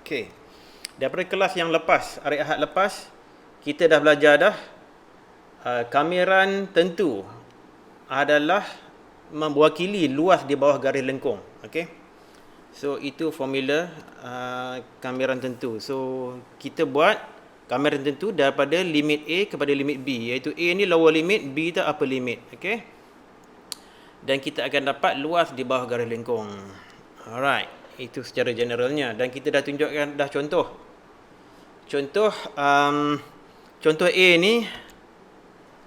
Okey. Daripada kelas yang lepas, hari Ahad lepas, kita dah belajar dah kameran tentu adalah mewakili luas di bawah garis lengkung. Okey. So itu formula kameran tentu. So kita buat kameran tentu daripada limit A kepada limit B, iaitu A ni lower limit, B tu upper limit. Okey. Dan kita akan dapat luas di bawah garis lengkung. Alright, itu secara generalnya. Dan kita dah tunjukkan dah contoh. Contoh A ni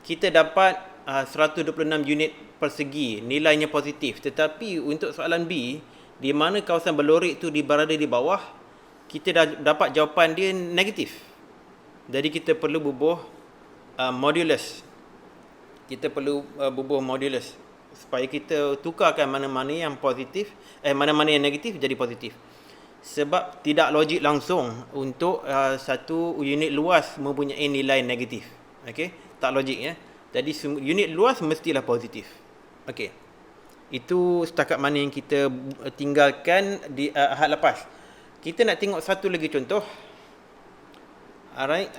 kita dapat 126 unit persegi, nilainya positif. Tetapi untuk soalan B, di mana kawasan berlorik tu berada di bawah, kita dah dapat jawapan dia negatif. Jadi kita perlu bubuh modulus. Kita perlu bubuh modulus supaya kita tukarkan mana-mana yang positif, mana-mana yang negatif jadi positif. Sebab tidak logik langsung untuk satu unit luas mempunyai nilai negatif. Okey, tak logik ya. Jadi unit luas mestilah positif. Okey. Itu setakat mana yang kita tinggalkan di Ahad lepas. Kita nak tengok satu lagi contoh. Alright,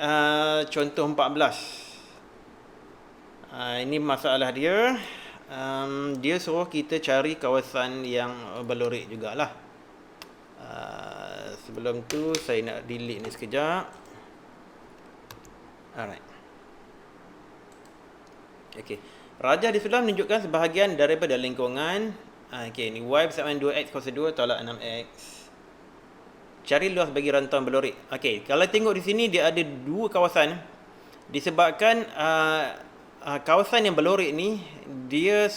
contoh 14. Ini masalah dia. Dia suruh kita cari kawasan yang berlorik jugalah. Sebelum tu saya nak delete ni sekejap. Alright. Okey. Rajah di sebelah menunjukkan sebahagian daripada lingkungan. Okey, ni y bersama 2x kuasa 2 tolak 6x. Cari luas bagi rantauan berlorik. Okey, kalau tengok di sini dia ada dua kawasan. Disebabkan kawasan yang berlorik ni dia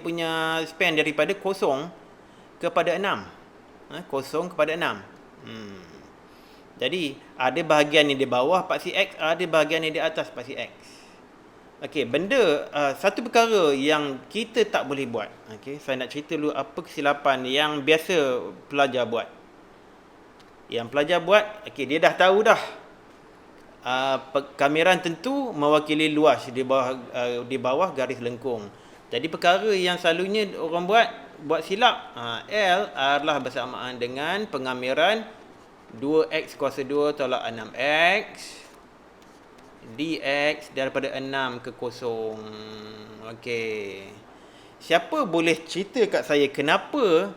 punya span daripada 0 kepada 6. 0 kepada 6. Jadi ada bahagian yang di bawah paksi x, ada bahagian yang di atas paksi x. Okey, satu perkara yang kita tak boleh buat. Okey, saya nak cerita dulu apa kesilapan yang biasa pelajar buat. Yang pelajar buat, okey, dia dah tahu dah. Kameran tentu mewakili luas di bawah garis lengkung. Jadi perkara yang selalunya orang buat silap, L adalah bersamaan dengan pengameran 2x kuasa 2 tolak 6x dx daripada 6 ke 0. Okey. Siapa boleh cerita kat saya kenapa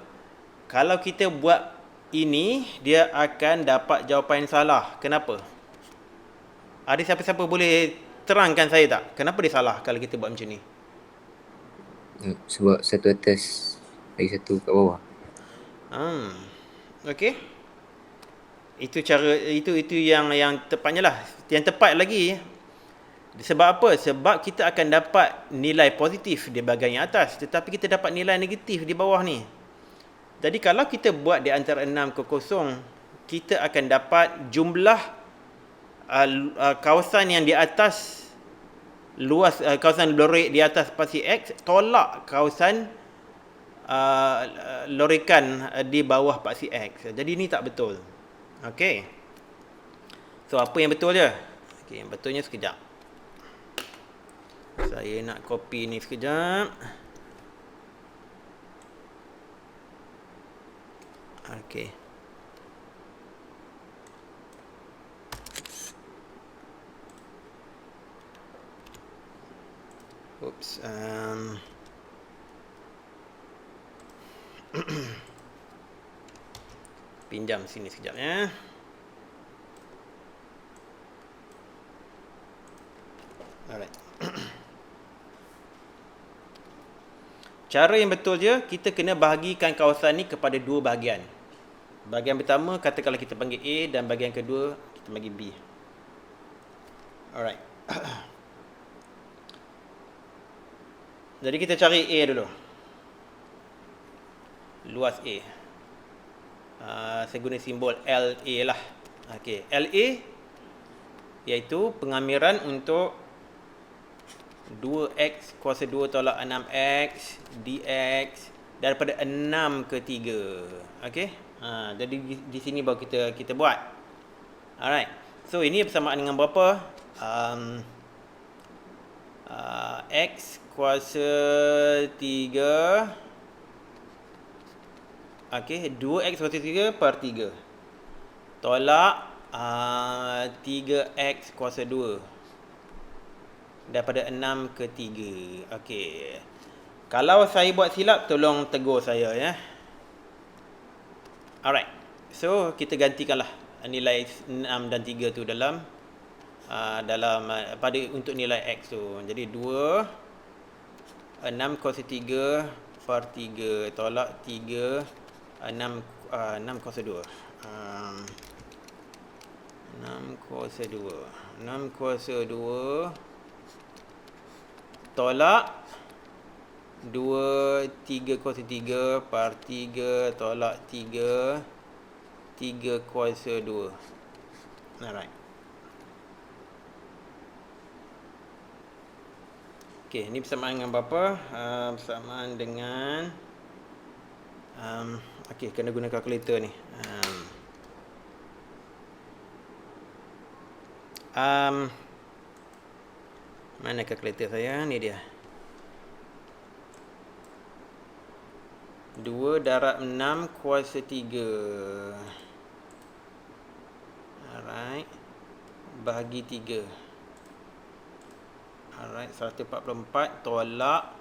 kalau kita buat ini dia akan dapat jawapan yang salah? Kenapa? Ada siapa-siapa boleh terangkan saya tak? Kenapa dia salah kalau kita buat macam ni? Sebab satu atas lagi satu kat bawah. Okey. Itu yang tepatnya lah. Yang tepat lagi. Sebab apa? Sebab kita akan dapat nilai positif di bahagian yang atas, tetapi kita dapat nilai negatif di bawah ni. Jadi kalau kita buat di antara 6 ke 0, kita akan dapat jumlah kawasan yang di atas luas, kawasan lorik di atas paksi x tolak kawasan lorikan di bawah paksi x. Jadi ini tak betul. Okey. So apa yang betul je? Okey, yang betulnya sekejap. Saya nak copy ni sekejap. Okey. Oops. Pinjam sini sekejap ya. Alright. Cara yang betul je, kita kena bahagikan kawasan ni kepada dua bahagian. Bahagian pertama katakanlah kita panggil A, dan bahagian kedua kita panggil B. Alright. Jadi kita cari A dulu. Luas A. Saya guna simbol LA lah. Okey, LA iaitu pengamiran untuk 2x kuasa 2 tolak 6x dx daripada 6 ke 3. Okey. Jadi di sini baru kita buat. Alright. So ini bersamaan dengan berapa? X kuasa 3. Okey, 2x kuasa 3 per 3. tolak 3x kuasa 2 daripada 6 ke 3. Okey. Kalau saya buat silap, tolong tegur saya ya. Alright. So, kita gantikanlah nilai 6 dan 3 tu dalam pada untuk nilai x tu. Jadi 2 6 kuasa 3 per 3 tolak 3 6 kuasa 2. 6 kuasa 2. 6 kuasa 2 tolak 2 3 kuasa 3 per 3 tolak 3 kuasa 2. Alright. Okey, ni persamaan dengan berapa? Persamaan dengan okey, kena guna kalkulator ni. Mana kalkulator saya? Ni dia. 2 darab 6 kuasa 3. Alright. Bahagi 3. Alright, 144 tolak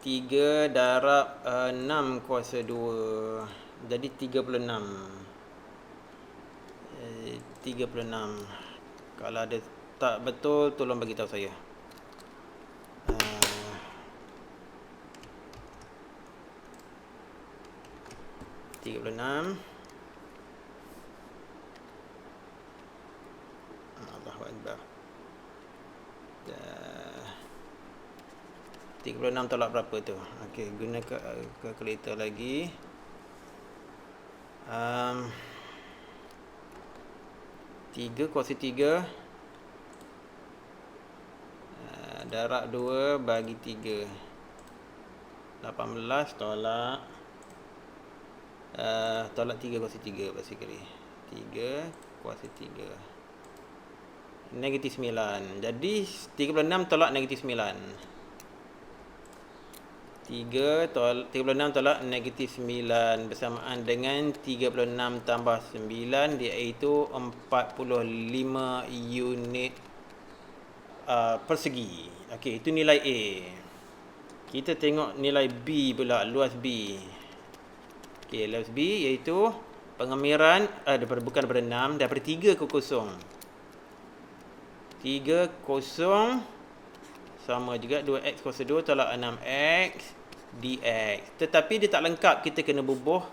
3 darab 6 kuasa 2. Jadi 36. 36. Kalau ada tak betul, tolong bagi tahu saya. 36. Allahu Akbar. 36 tolak berapa tu? Okey, guna kalkulator lagi. 3 kuasa 3 darab 2 bagi 3. 18 tolak 3 kuasa 3 basically. 3 kuasa 3. Negatif 9. Jadi 36 tolak negatif 9. 36 tolak negatif 9 bersamaan dengan 36 tambah 9 iaitu 45 unit persegi. Okey, itu nilai A. Kita tengok nilai B pula, luas B. Okey, luas B iaitu pengamiran bukan daripada 6, daripada 3 ke 0. 3 0 sama juga 2x kuasa 2 tolak 6x dx. Tetapi dia tak lengkap, kita kena bubuh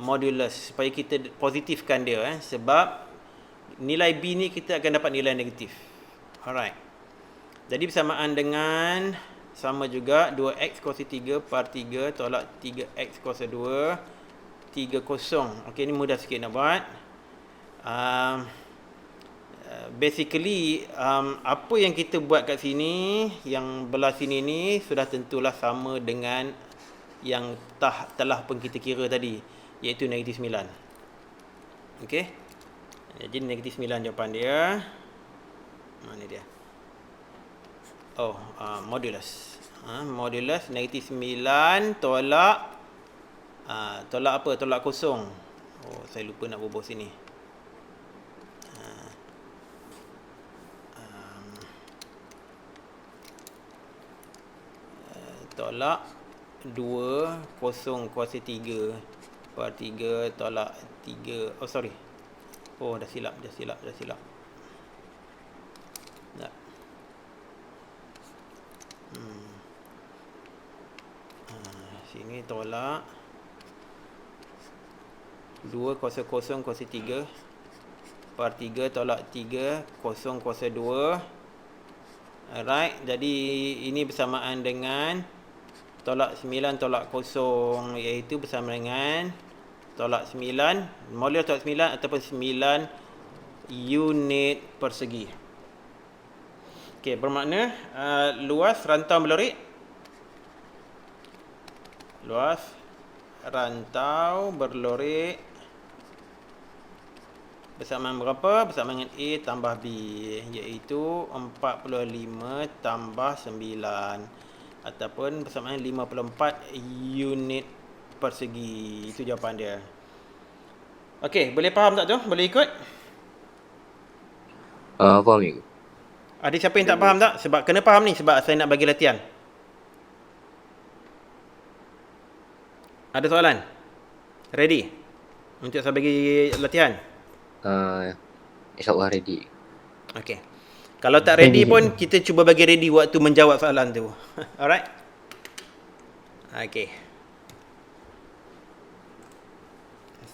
modulus supaya kita positifkan dia sebab nilai B ni kita akan dapat nilai negatif. Alright. Jadi bersamaan dengan sama juga 2x kuasa 3 per 3 tolak 3x kuasa 2 30. Okey, ni mudah sikit nak buat. Basically apa yang kita buat kat sini, yang belah sini ni sudah tentulah sama dengan yang telah pun kita kira tadi, iaitu negatif 9. Okey, jadi negatif 9 jawapan dia. Mana dia? Modulus. Modulus negatif 9 tolak apa? Tolak 0. Saya lupa nak bubuh sini. Tolak 2 0 kuasa 3 per 3 tolak 3. Dah silap. Tak. Sini tolak 2 kuasa 0 kuasa 3 per 3 tolak 3 0 kuasa 2. Alright, jadi ini bersamaan dengan tolak 9 tolak 0 iaitu bersama dengan tolak 9, modulus tolak 9 ataupun 9 unit persegi. Okey, bermakna luas rantau berlorik. Luas rantau berlorik bersamaan berapa? Bersamaan dengan A tambah B, iaitu 45 tambah 9 ataupun bersamaan 54 unit persegi. Itu jawapan dia. Okey, boleh faham tak tu? Boleh ikut? Faham cikgu. Ada siapa yang tak faham tak? Sebab kena faham ni sebab saya nak bagi latihan. Ada soalan? Ready? Untuk saya bagi latihan? InsyaAllah ready. Okey. Kalau tak ready pun, kita cuba bagi ready waktu menjawab soalan tu. Alright? Okey.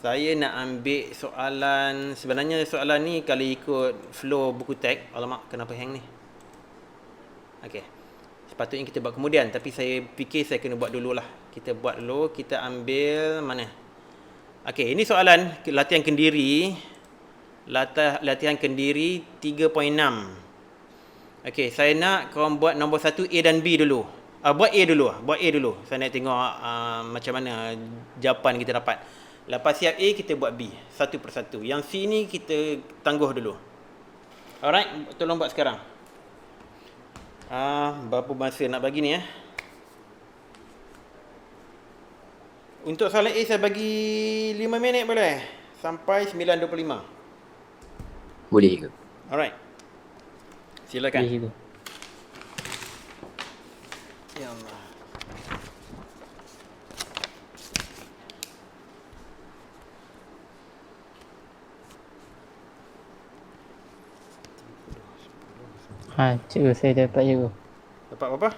Saya nak ambil soalan, sebenarnya soalan ni kalau ikut flow buku teks, alamak kenapa hang ni? Okey. Sepatutnya kita buat kemudian, tapi saya fikir saya kena buat dululah. Kita buat dulu, kita ambil mana? Okey, ini soalan latihan kendiri. Latihan kendiri 3.6. Okey, saya nak korang buat nombor 1 A dan B dulu. Buat A dulu. Saya nak tengok macam mana jawapan kita dapat. Lepas siap A, kita buat B. Satu persatu. Yang C ni kita tangguh dulu. Alright, tolong buat sekarang. Berapa masa nak bagi ni Untuk soalan A saya bagi 5 minit boleh? Sampai 9.25. Boleh cikgu. Alright. Silakan. Boleh cikgu. Ya Allah. Cikgu saya dapat cikgu. Dapat berapa?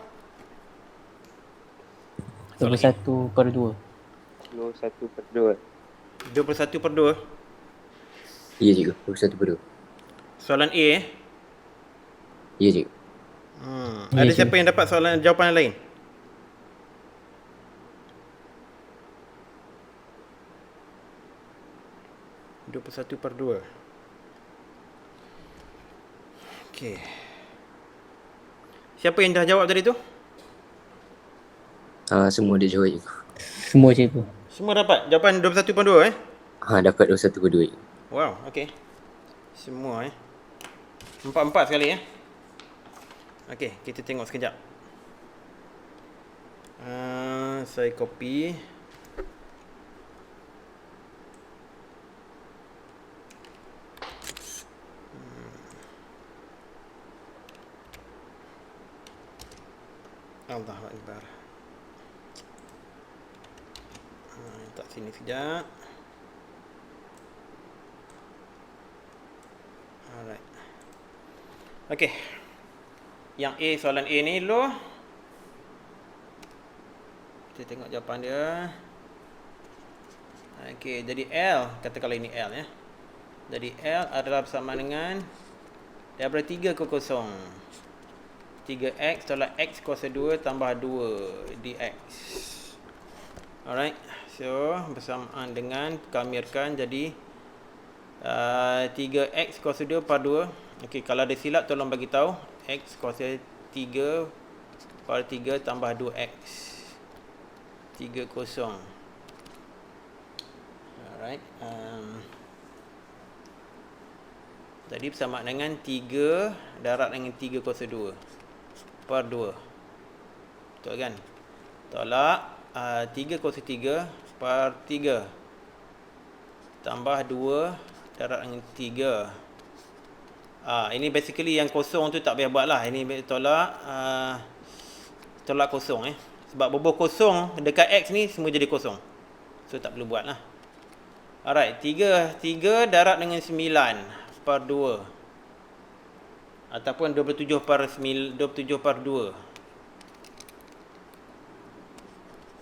21/2. 21/2. 21/2. Ya cikgu, 21/2. Soalan A Ya cikgu. Ada cikgu. siapa yang dapat soalan jawapan lain? (21/2). Okey. Siapa yang dah jawab tadi tu? Semua dia jawab cikgu. Semua cikgu. Semua dapat jawapan 21/2 Dapat 21/2 cikgu. Wow, okey. Semua 4-4 sekali Okey, kita tengok sekejap. Saya copy. Allahu Akbar. Tak sini sekejap. Alright. Okey. Yang A, soalan A ni dulu. Kita tengok jawapan dia. Okey, jadi L, katakanlah ini L Jadi L adalah bersama dengan daripada 3 ke 0. 3x tolak x kuasa 2 tambah 2 dx. Alright. So, bersamaan dengan kamirkan jadi 3x kuasa 2 per 2. Okey, kalau ada silap tolong bagi tahu. X kuasa 3 per 3 tambah 2x. 30. Alright. Jadi bersamaan dengan 3 darab dengan 3 kuasa 2 per 2. Betul kan? Tolak 3 kuasa 3 per 3 tambah 2 darab dengan 3. Ini basically yang kosong tu tak payah buat lah. Ini tolak kosong Sebab bubuh kosong dekat X ni semua jadi kosong. So tak perlu buat lah. Alright, 3 darab dengan 9 per 2. Ataupun 27 per 2.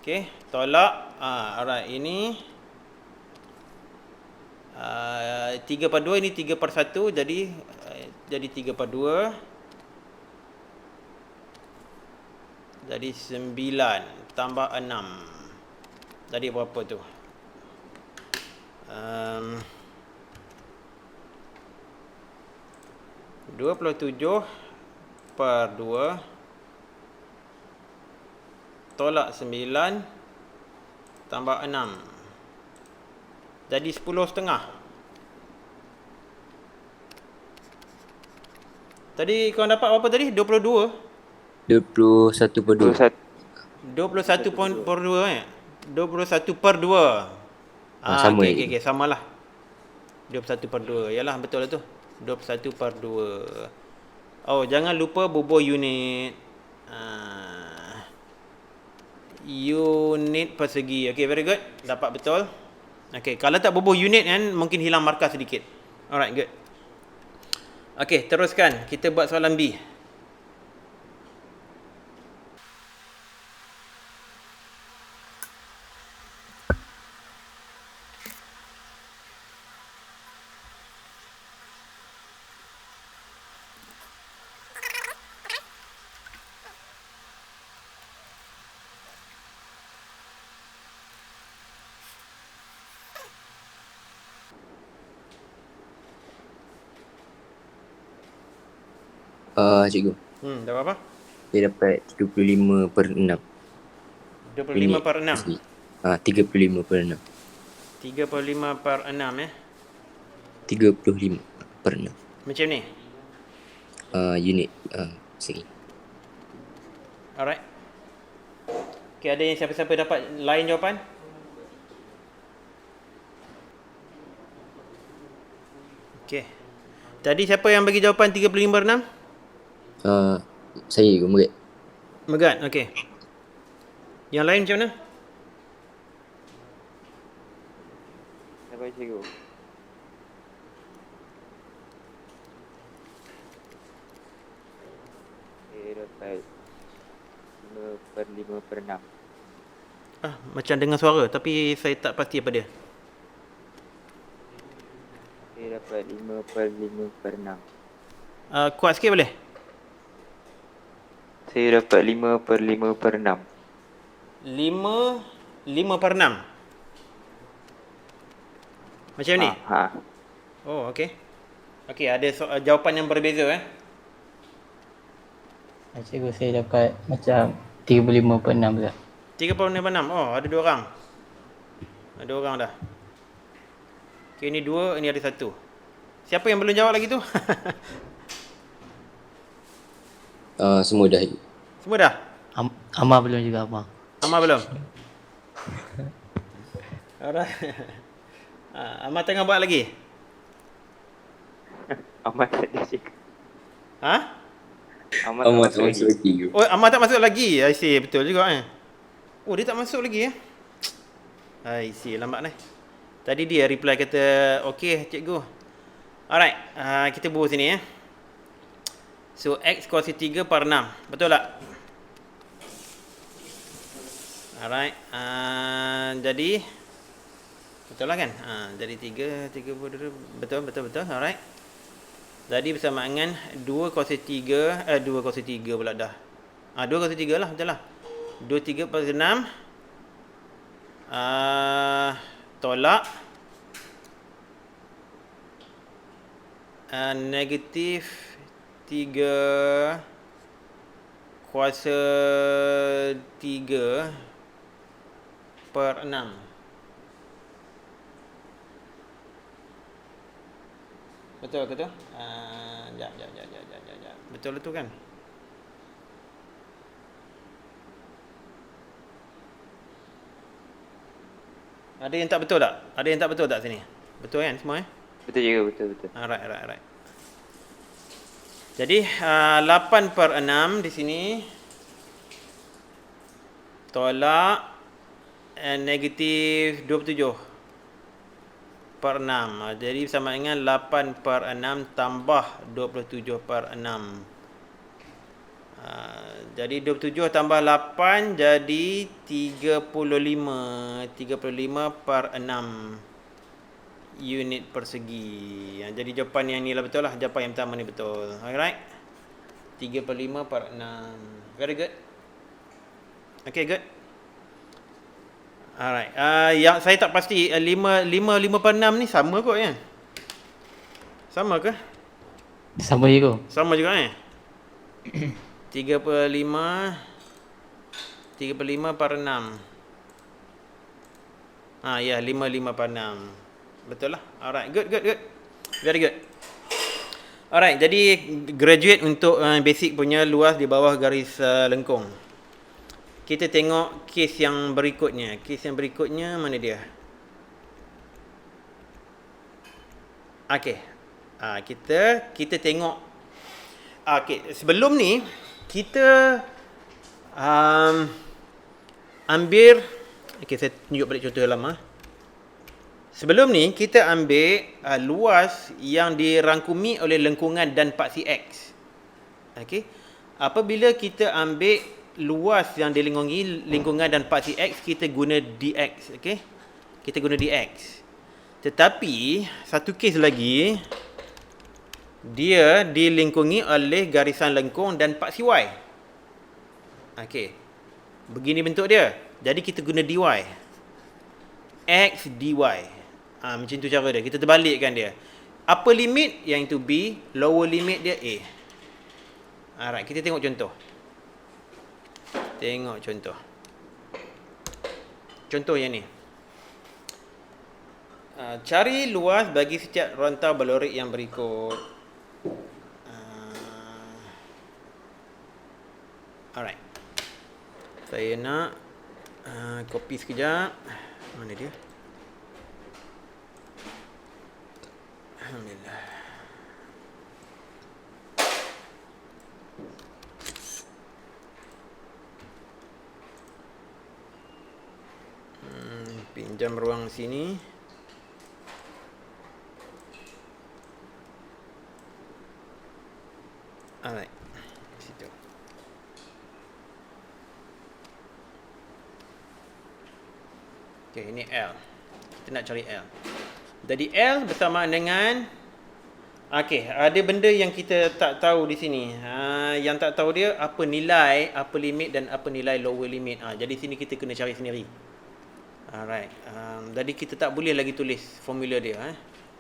Okey, tolak. Alright, ini 3 per 2, ini 3 per 1, jadi 3 per 2. Jadi 9 tambah 6. Jadi berapa tu? 27 per 2 tolak 9 tambah 6. Jadi 10,5. Tadi kau dapat apa tadi? 22? 21/2. 21 per 2 21 per 2. Sama Okey, samalah. 21/2. Yalah, betul lah tu. 21/2. Oh, jangan lupa bubuh unit. Unit persegi. Okay, very good. Dapat betul. Okay, kalau tak bubuh unit kan, mungkin hilang markah sedikit. Alright, good. Okay, teruskan. Kita buat soalan B. Cikgu. Dapat apa? Dia dapat 35/6. 25/6. 35/6. 35/6 35/6. Macam ni. Unit segi. Alright. Okay, ada yang siapa-siapa dapat lain jawapan? Okay. Tadi siapa yang bagi jawapan 35/6? Saya cikgu Megat. Megat, okay. Yang lain macam mana? Apa cikgu? Saya dapat 5/5/6. Macam dengar suara tapi saya tak pasti apa dia. Saya dapat 5/5/6. Kuat sikit boleh? Saya dapat 5/5/6. 5/6. Macam ni? Oh, okey. Okey, ada jawapan yang berbeza Cikgu, saya dapat macam 35/6 juga. 35/6. Oh, ada 2 orang. Ada 2 orang dah. Okey, ini 2, ini ada 1. Siapa yang belum jawab lagi tu? Semua dah. Semua dah? Amar belum juga, Amar. Amar belum? Alright. Amar tengah buat lagi? Amat tak ada cikgu. Amat tak masuk lagi. cikgu. Oh, Amar tak masuk lagi? I see, betul juga Oh, dia tak masuk lagi I see, lambat Tadi dia reply kata, okey cikgu. Alright, kita buat sini So, X kuasa 3/6. Betul tak? Alright, jadi betul lah kan? Jadi 3 betul. Alright. Jadi bersama dengan 2 kuasa 3, 2 kuasa 3 pula dah. 2 kuasa 3 lah, betul lah. 23/6 tolak negatif 3 kuasa 3/6. Betul ke tu? Jap. Betul tu kan? Ada yang tak betul tak? Ada yang tak betul tak sini? Betul kan semua Betul cikgu, betul. Alright. Jadi 8/6 di sini tolak negatif 27/6. Jadi sama dengan 8/6 tambah 27/6. Jadi 27 tambah 8 jadi 35/6 unit persegi. Jadi jawapan yang ni lah betul lah. Jawapan yang pertama ni betul. Alright. 35/6. Very good. Okay, good. Alright. Yang saya tak pasti 5/6 ni sama kot kan? Sama ke? Sama cikgu. Sama juga 3/5/6. Ya, 5/6. Betul lah. Alright, good. Very good. Alright, jadi graduate untuk basic punya luas di bawah garis lengkung. Kita tengok kes yang berikutnya. Kes yang berikutnya mana dia? Okey. Kita tengok. Okey, sebelum ni kita ambil, okey, saya tunjuk balik contoh lama. Sebelum ni kita ambil luas yang dirangkumi oleh lengkungan dan paksi X. Okey. Apabila kita ambil luas yang dilingkungi lingkungan dan paksi X, kita guna dx, okey? Kita guna dx. Tetapi satu kes lagi, dia dilingkungi oleh garisan lengkung dan paksi Y. Okey. Begini bentuk dia. Jadi kita guna dy. X dy. Macam tu cara dia. Kita terbalikkan dia. Upper limit yang itu B, lower limit dia A. Alright, kita tengok contoh. Tengok contoh. Contoh yang ni. Cari luas bagi setiap rantau balorik yang berikut. Alright. Saya nak copy sekejap. Mana dia? Alhamdulillah. Pinjam ruang sini. Alright. Situ. Okay, ini L. Kita nak cari L. Jadi L bersamaan dengan, okey, ada benda yang kita tak tahu di sini. Yang tak tahu dia apa nilai upper limit dan apa nilai lower limit. Jadi sini kita kena cari sendiri. Alright. Jadi kita tak boleh lagi tulis formula dia.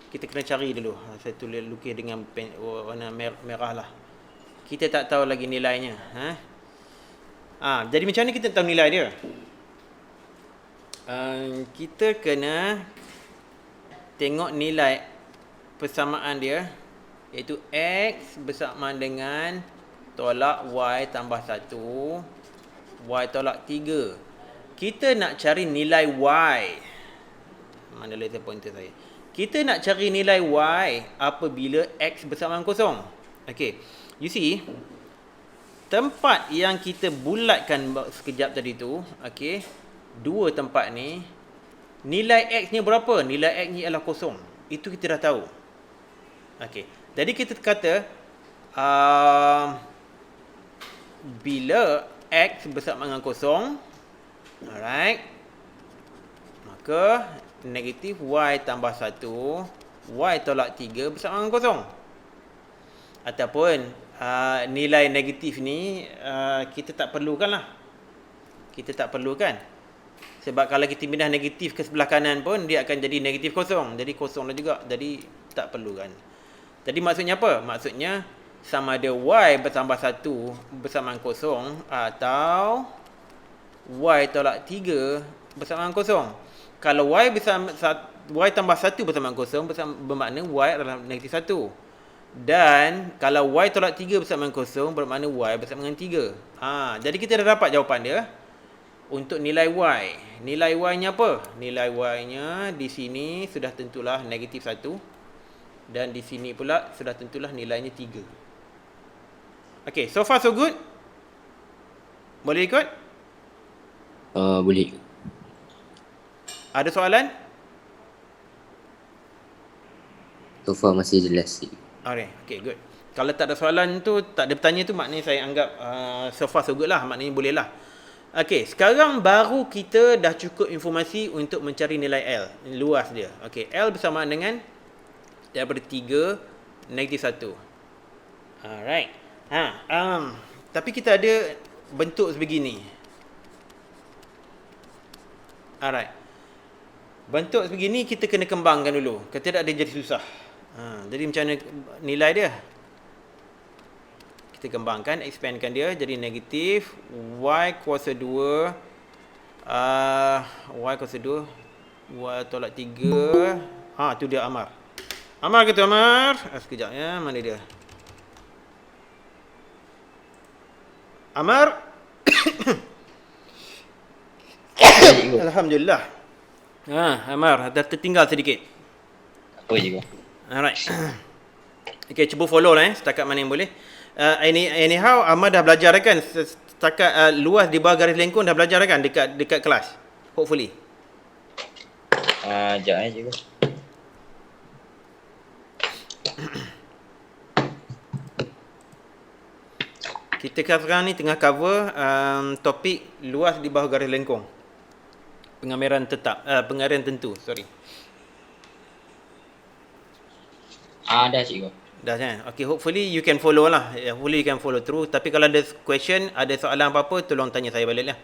Kita kena cari dulu. Saya tulis lukis dengan pen warna merah lah. Kita tak tahu lagi nilainya. Jadi macam mana kita tahu nilai dia? Kita kena tengok nilai persamaan dia, iaitu X bersamaan dengan tolak Y tambah 1, Y tolak 3. Kita nak cari nilai Y. Mana laser pointer saya? Kita nak cari nilai Y apabila X bersamaan kosong. Okay. You see, tempat yang kita bulatkan sekejap tadi tu, okay, dua tempat ni, nilai X ni berapa? Nilai X ni adalah kosong. Itu kita dah tahu. Okay. Jadi kita kata, bila X bersamaan dengan kosong, alright, maka negatif Y tambah 1, Y tolak 3 bersamaan dengan kosong. Ataupun nilai negatif ni kita tak perlukan lah. Kita tak perlukan. Sebab kalau kita pindah negatif ke sebelah kanan pun, dia akan jadi negatif kosong. Jadi kosong lah juga. Jadi tak perlukan. Jadi maksudnya apa? Maksudnya sama ada Y bertambah 1 bersamaan kosong atau Y tolak 3 bersamaan kosong. Kalau Y tambah 1 bersamaan kosong, bermakna Y adalah negatif 1. Dan kalau Y tolak 3 bersamaan kosong, bermakna Y bersamaan dengan 3. Jadi kita dah dapat jawapan dia untuk nilai Y. Nilai Y-nya apa? Nilai Y-nya di sini sudah tentulah negatif 1. Dan di sini pula sudah tentulah nilainya 3. Okay, so far so good? Boleh ikut? Boleh. Ada soalan? So far masih jelas. Alright, okay, good. Kalau tak ada soalan tu, tak ada bertanya tu, maknanya saya anggap so far so good lah. Maknanya boleh lah. Okay, sekarang baru kita dah cukup informasi untuk mencari nilai L. Luas dia. Okay, L bersamaan dengan daripada 3, negatif 1. Alright. Tapi kita ada bentuk sebegini. Alright. Bentuk sebegini kita kena kembangkan dulu. Kalau tidak dia jadi susah. Jadi macam mana nilai dia? Kita kembangkan, expandkan dia jadi negatif Y kuasa 2 Y kuasa 2 Y tolak 3. Tu dia Amar. Amar ke tu Amar? Sekejap ya, mana dia? Amar. Alhamdulillah. Amar dah tertinggal sedikit. Apa je kau? Alright. Okay, cuba follow lah setakat mana yang boleh. Anyhow, Ahmad dah belajar kan? Setakat luas di bawah garis lengkung dah belajar kan dekat kelas? Hopefully. Sekejap cikgu. Kita sekarang ni tengah cover topik luas di bawah garis lengkung. Pengamaran tentu, sorry. Dah cikgu. Dah kan? Okay, hopefully you can follow lah. Hopefully you can follow through. Tapi kalau ada question, ada soalan apa-apa, tolong tanya saya balik lah.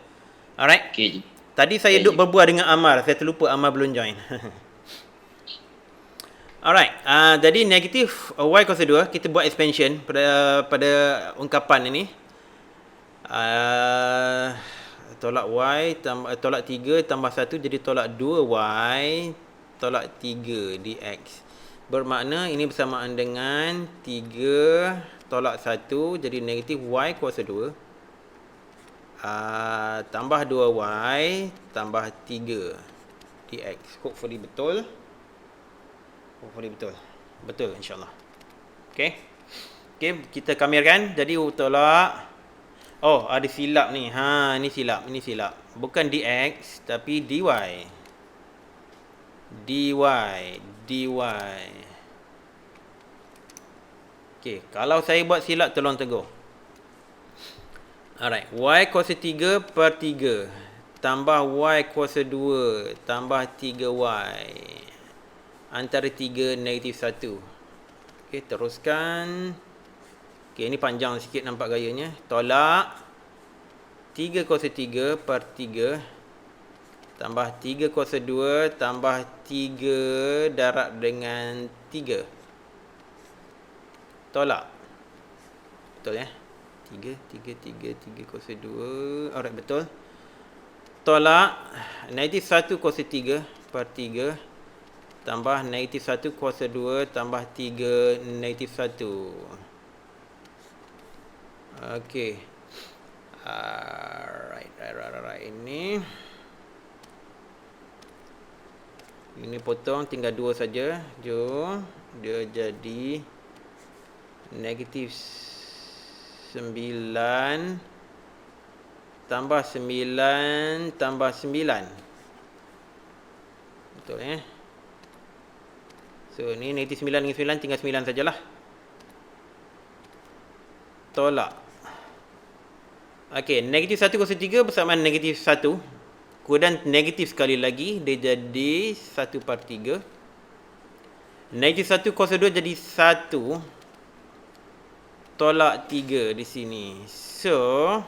Alright? Okay, cikgu. Tadi saya duduk berbual dengan Amar. Saya terlupa Amar belum join. Alright. Jadi negatif y kuasa 2, kita buat expansion pada ungkapan ini. Tolak y, tolak 3 tambah 1 jadi tolak 2y, tolak 3 dx. Bermakna ini bersamaan dengan 3 tolak 1 jadi negatif y kuasa 2 tambah 2y tambah 3 dx. Hopefully betul. Betul insyaAllah. Okay, kita kamirkan. Jadi tolak. Oh, ada silap ni. Ini silap. Bukan dx tapi dy. Okay, kalau saya buat silap tolong tegur. Alright, y kuasa 3 per 3 tambah y kuasa 2 tambah 3y antara 3 negatif 1. Okay, teruskan. Okay, ini panjang sikit nampak gayanya. Tolak 3 kuasa 3 per 3 tambah 3 kuasa 2 tambah 3 darab dengan 3. Tolak. Betul ya? 3 kuasa 2. Alright, betul. Tolak negatif 1 kuasa 3 per 3 tambah negatif 1 kuasa 2 tambah 3 negatif 1. Okey. Alright. Ini potong tinggal 2 saja. Jom. Dia jadi negatif 9 tambah 9 tambah 9. Betul ya? So, ni negatif 9 dengan 9 tinggal 9 sajalah. Tolak. Okey, negatif 1 kuasa 3 bersamaan negatif 1. Kemudian negatif sekali lagi, dia jadi 1 per 3. Negatif 1 kuasa 2 jadi 1. Tolak 3 di sini. So,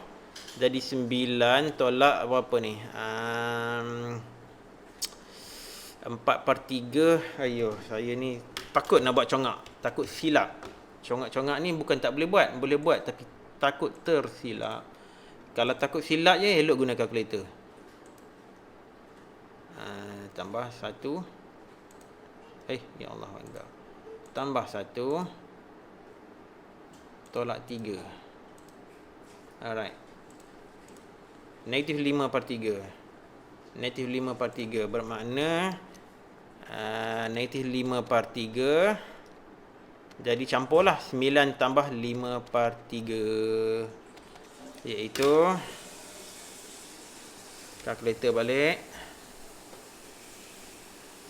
jadi 9 tolak berapa ni? 4 per 3. Ayo, saya ni takut nak buat congak. Takut silap. Congak-congak ni bukan tak boleh buat. Boleh buat tapi takut tersilap. Kalau takut silap je, elok guna kalkulator. Tambah 1. Ya Allah. Tambah 1. Tolak 3. Alright. Negatif 5 per 3. Negatif 5 per 3 bermakna negatif 5 per 3. Jadi campurlah 9 tambah 5 per 3. Iaitu kalkulator balik.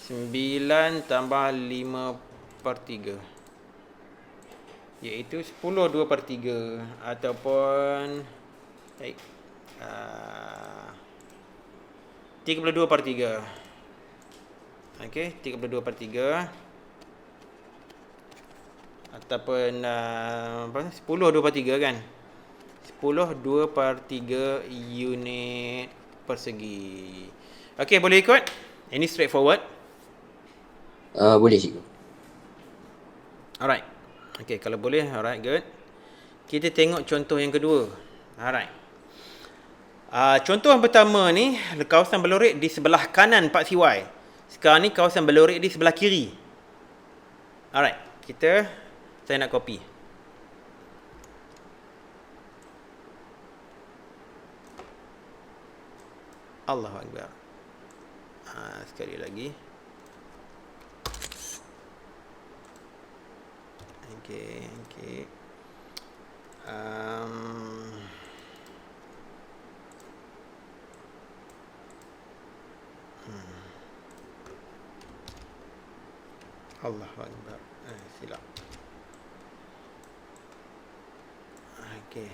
9 tambah 5 per 3. Iaitu 10 2 per 3. Ataupun 32 per 3. Okey, 32 per 3. Ataupun 10 2 per 3 kan. 10 2 per 3 unit persegi. Okey, boleh ikut? Ini straightforward. Boleh cikgu. Alright. Okey, kalau boleh, alright, good. Kita tengok contoh yang kedua. Alright. Contoh yang pertama ni, kawasan berlorik di sebelah kanan Pak CY. Sekarang ni kawasan berlorik di sebelah kiri. Alright, saya nak copy. Allahu Akbar. Sekali lagi. Okey, okey. Allah Akbar. Silap. Okey.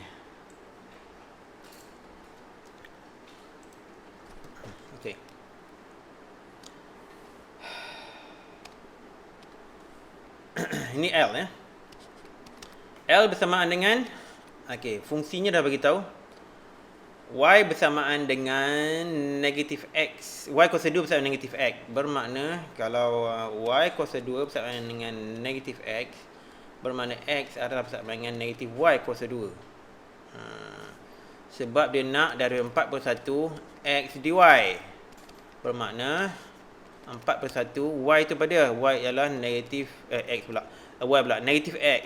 Okey. Ini L ya. L bersamaan dengan fungsinya dah bagi tahu. Y bersamaan dengan negatif X. Y kuasa 2 bersamaan dengan negatif X. Bermakna kalau Y kuasa 2 bersamaan dengan negatif X, bermakna X adalah bersamaan dengan negatif Y kuasa 2. Sebab dia nak dari 4/1 X dy. Bermakna 4/1 Y tu pada Y ialah negatif X pula. Y pula negatif X.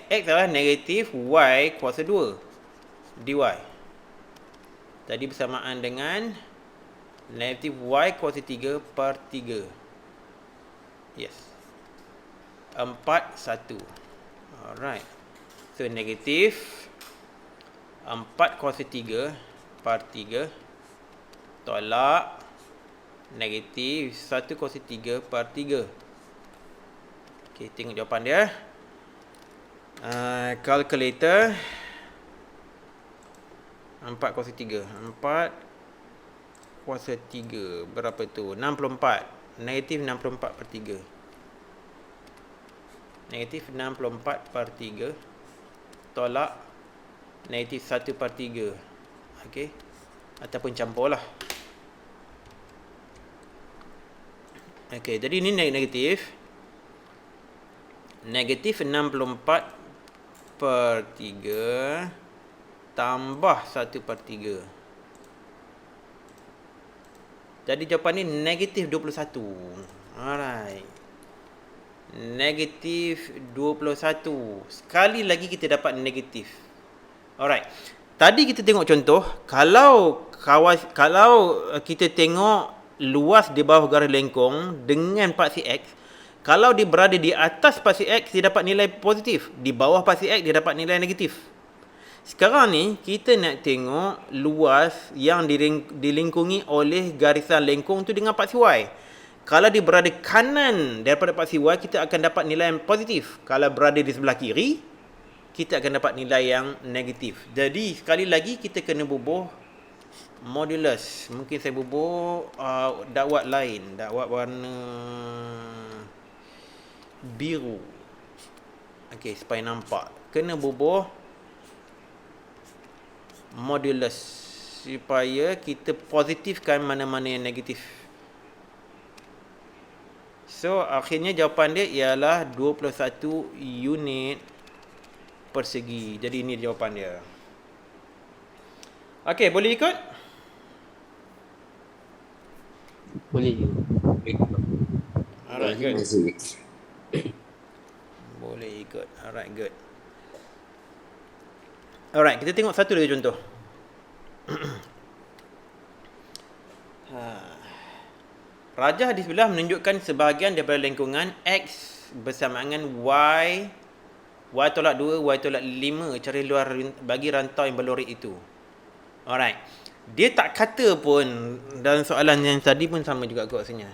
X adalah negatif Y kuasa 2 dy. Tadi bersamaan dengan negatif Y kuasa 3/3. Yes. 4/1. Alright. So negatif 4 kuasa 3/3 tolak negatif 1 kuasa 3/3. Okey, tengok jawapan dia. Calculator 4 kuasa 3. 4 kuasa 3 berapa tu? 64. Negatif 64/3. Negatif 64/3 tolak negatif 1/3. Okey. Ataupun campur lah. Okey, jadi ini negatif. Negatif 64/3 tambah 1/3. Jadi jawapan ni negatif 21. Alright. Negatif 21. Sekali lagi kita dapat negatif. Alright. Tadi kita tengok contoh, kalau kita tengok luas di bawah garis lengkung dengan paksi X, kalau dia berada di atas paksi X, dia dapat nilai positif. Di bawah paksi X, dia dapat nilai negatif. Sekarang ni, kita nak tengok luas yang dilingkungi oleh garisan lengkung tu dengan paksi Y. Kalau dia berada kanan daripada paksi Y, kita akan dapat nilai yang positif. Kalau berada di sebelah kiri, kita akan dapat nilai yang negatif. Jadi, sekali lagi kita kena bubuh modulus. Mungkin saya bubuh dakwat lain. Dakwat warna biru. Okey, supaya nampak. Kena bubuh modulus supaya kita positifkan mana-mana yang negatif. So, akhirnya jawapan dia ialah 21 unit persegi. Jadi, ini jawapan dia. Okey, boleh ikut? Boleh je. Alright, good. Boleh ikut. Alright, good. Alright, kita tengok satu lagi contoh. Rajah di sebelah menunjukkan sebahagian daripada lengkungan X bersamaan dengan Y tolak 2, Y tolak 5 cari luar bagi rantau yang berlori itu. Alright. Dia tak kata pun, dalam soalan yang tadi pun sama juga kot rasanya.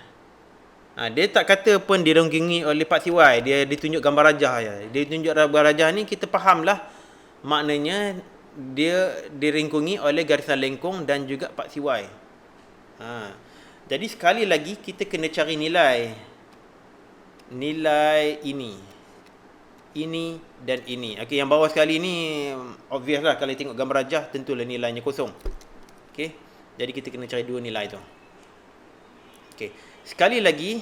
Dia tak kata pun direngkungi oleh paksi Y. Dia ditunjuk gambar rajah je. Dia tunjuk gambar rajah ni, kita fahamlah maknanya dia direngkungi oleh garisan lengkung dan juga paksi Y. Jadi sekali lagi kita kena cari nilai ini dan ini. Okey, yang bawah sekali ni obvious lah, kalau tengok gambar rajah tentulah nilainya kosong. Okey, jadi kita kena cari dua nilai tu. Okey, sekali lagi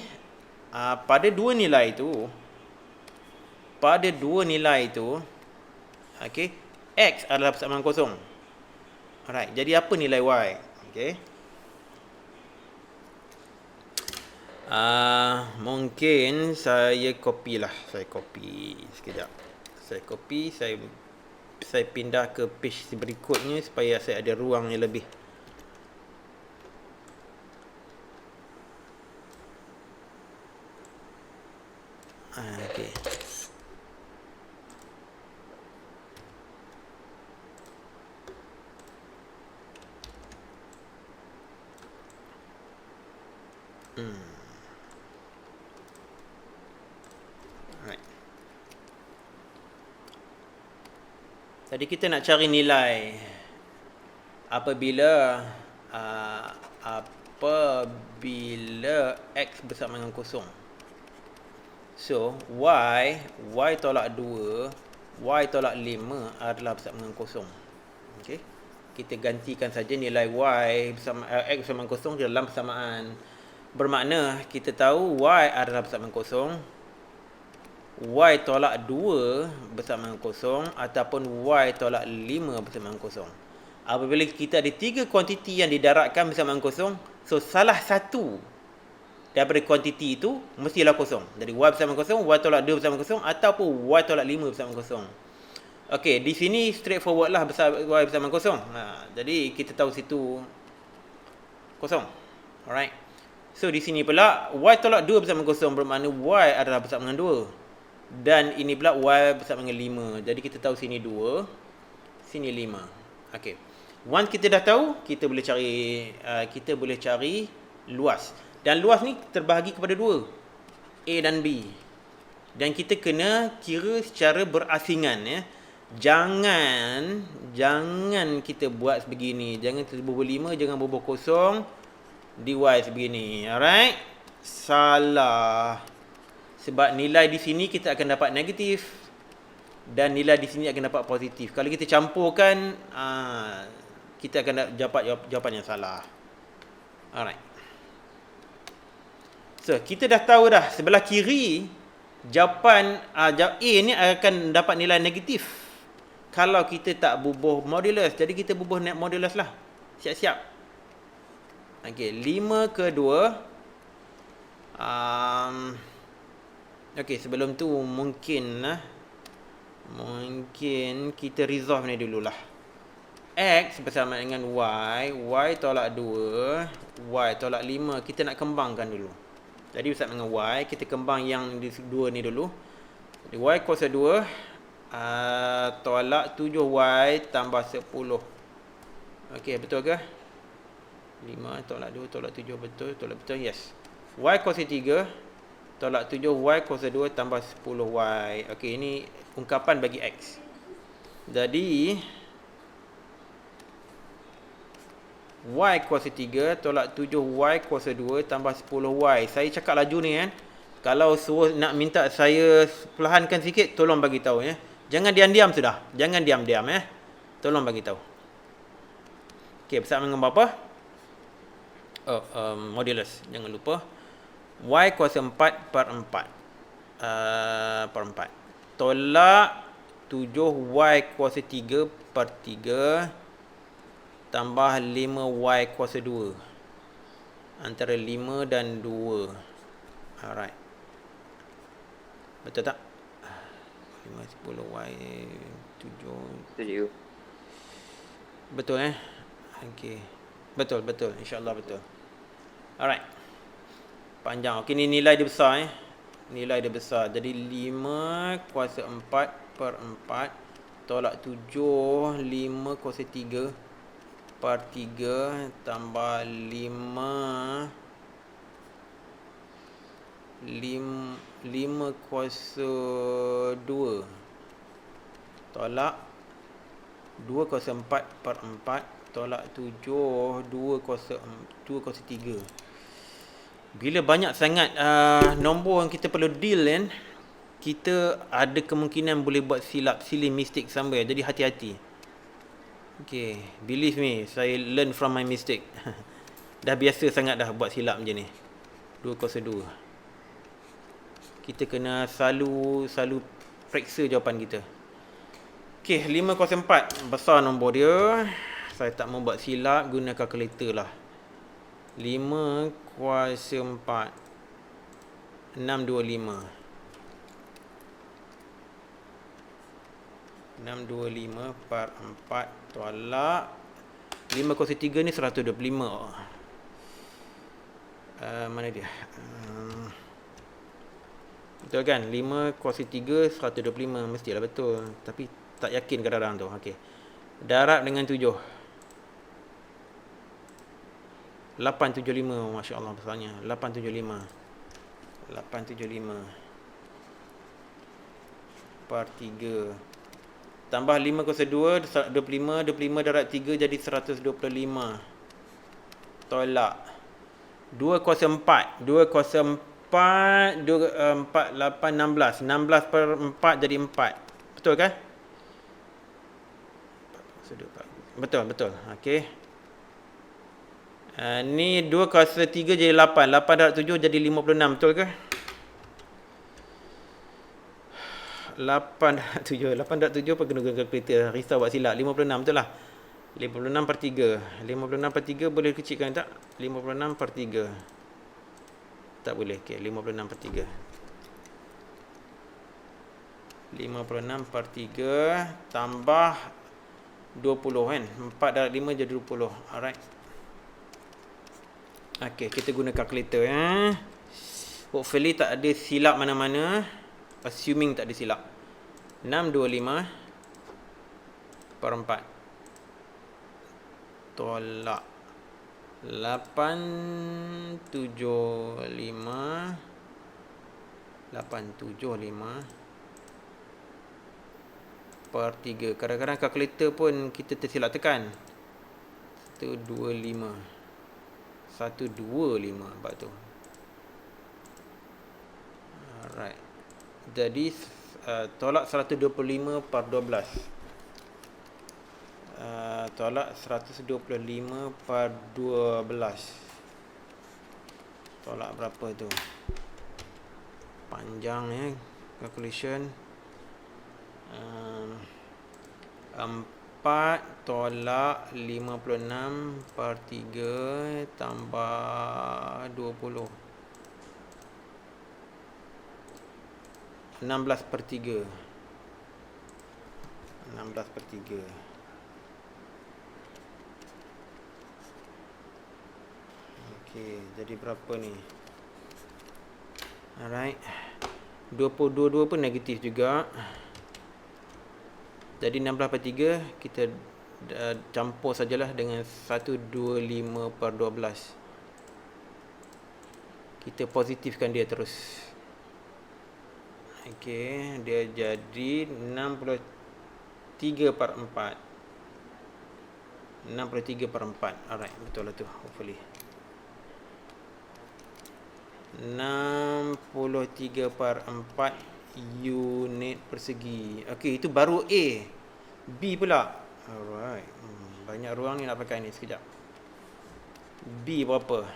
pada dua nilai itu okey, X adalah persamaan kosong. Alright, jadi apa nilai Y? Okey, mungkin saya copy sekejap. Saya pindah ke page berikutnya supaya saya ada ruang yang lebih. Okey. Alright. Tadi kita nak cari nilai apabila X bersama dengan kosong. So, Y tolak 2, Y tolak 5 adalah bersama dengan kosong. Okay. Kita gantikan saja nilai Y bersama X bersama dengan kosong dalam persamaan. Bermakna kita tahu Y adalah bersama dengan kosong, Y tolak 2 bersama dengan kosong, ataupun Y tolak 5 bersama dengan kosong. Apabila kita ada 3 kuantiti yang didaratkan bersama dengan kosong, so salah satu daripada kuantiti itu mestilah kosong. Jadi Y bersama kosong, Y tolak 2 bersama kosong, ataupun Y tolak 5 bersama kosong. Okey, di sini straightforward lah Y bersama kosong. Jadi kita tahu situ kosong. Alright. So di sini pula Y tolak 2 bersama kosong bermakna Y adalah bersama dengan 2. Dan ini pula Y bersama dengan 5. Jadi kita tahu sini 2, sini 5. Okey. Once kita dah tahu, kita boleh cari luas. Dan luas ni terbahagi kepada 2, A dan B. Dan kita kena kira secara berasingan, ya. Jangan kita buat sebegini. Jangan terbubuh 5, jangan bubuh kosong dy sebegini. Alright? Salah. Sebab nilai di sini kita akan dapat negatif dan nilai di sini akan dapat positif. Kalau kita campurkan, kita akan dapat jawapan yang salah. Alright. So, kita dah tahu dah sebelah kiri jawapan A ni akan dapat nilai negatif kalau kita tak bubuh modulus. Jadi kita bubuh net modulus lah. Siap-siap. Okey, 5 ke 2. Okey, sebelum tu mungkin kita resolve ni dululah. X bersama dengan Y tolak 2, Y tolak 5. Kita nak kembangkan dulu. Jadi bersama dengan Y, kita kembang yang di 2 ni dulu. Jadi Y kuasa 2 tolak 7Y tambah 10. Okey, betul ke? 5 tolak 2 tolak 7, betul? Tolak betul, yes. Y kuasa 3 tolak 7Y kuasa 2 tambah 10Y. Okey, ini ungkapan bagi X. Jadi Y kuasa 3 tolak 7Y kuasa 2 tambah 10Y. Saya cakap laju ni kan. Kalau suruh nak minta saya perlahankan sikit, tolong bagi tahu ya. Jangan diam-diam sudah. Jangan diam-diam ya. Tolong bagi tahu. Okey, bersama dengan berapa? Modulus. Jangan lupa. Y kuasa 4 per 4. Per 4. Tolak 7Y kuasa 3 per 3 tambah 5Y kuasa 2. Antara 5 dan 2. Alright. Betul tak? 5, 10Y, 7. Betul cikgu. Betul Okey. Betul. InsyaAllah betul. Alright. Panjang. Okey, ni nilai dia besar Nilai dia besar. Jadi 5 kuasa 4 per 4 tolak 7, 5 kuasa 3 per 3 tambah 5 kuasa 2 tolak 2 kuasa 4 per 4 tolak 7, 2 kuasa 3. Bila banyak sangat nombor yang kita perlu deal kan, kita ada kemungkinan boleh buat silly mistake somewhere. Jadi hati-hati. Okay, believe me, saya learn from my mistake. Dah biasa sangat dah buat silap macam ni. 2 kuasa 2. Kita kena selalu periksa jawapan kita. Okay, 5 kuasa 4. Besar nombor dia. Saya tak mau buat silap, guna kalkulator lah. 5 kuasa 4. 625. 625 per 4 tolak 5 kuasa 3 ni 125. Mana dia? Betul kan? 5 kuasa 3 125 mestilah betul. Tapi tak yakin kadang-kadang tu. Okey. Darab dengan 7. 5 875, masya-Allah besarnya. 875. 875 per 3 tambah 502 25 25 darab 3 jadi 125. Tolak 204 204 4 8 16 16 per 4 jadi 4. Betul kan? Betul, betul. Okey. Ni 2 kuasa 3 jadi 8. 8 darab 7 jadi 56. Betul ke? 8 darab 7. 8 darab 7 apa kena guna kalkulator? Risau buat silap. 56 betul lah. 56 per 3. 56 per 3 boleh kecilkan tak? 56 per 3. Tak boleh. Okey, 56 per 3. 56 per 3 tambah 20 kan. 4 darab 5 jadi 20. Alright. Okey, kita guna kalkulator ya. Hopefully tak ada silap mana-mana. Assuming tak ada silap. 625 per 4. Tolak 875 per 3. Kadang-kadang kalkulator pun kita tersilap tekan 125 sebab tu. Alright. Jadi tolak 125 per 12. Tolak 125 per 12. Tolak berapa tu? Panjang ya calculation. 4 tolak 56 per 3 tambah 20. 16 per 3. 16 per 3. Okey, jadi berapa ni? Alright. 22 pun negatif juga. Jadi 16 per 3 kita campur sajalah dengan 125 per 12. Kita positifkan dia terus. Okey, dia jadi 63 per 4. 63 per 4. Alright, betul lah tu, hopefully. 63 per 4 unit persegi. Okey, itu baru A. B pula. Alright. Banyak ruang ni nak pakai ni sekejap. B berapa?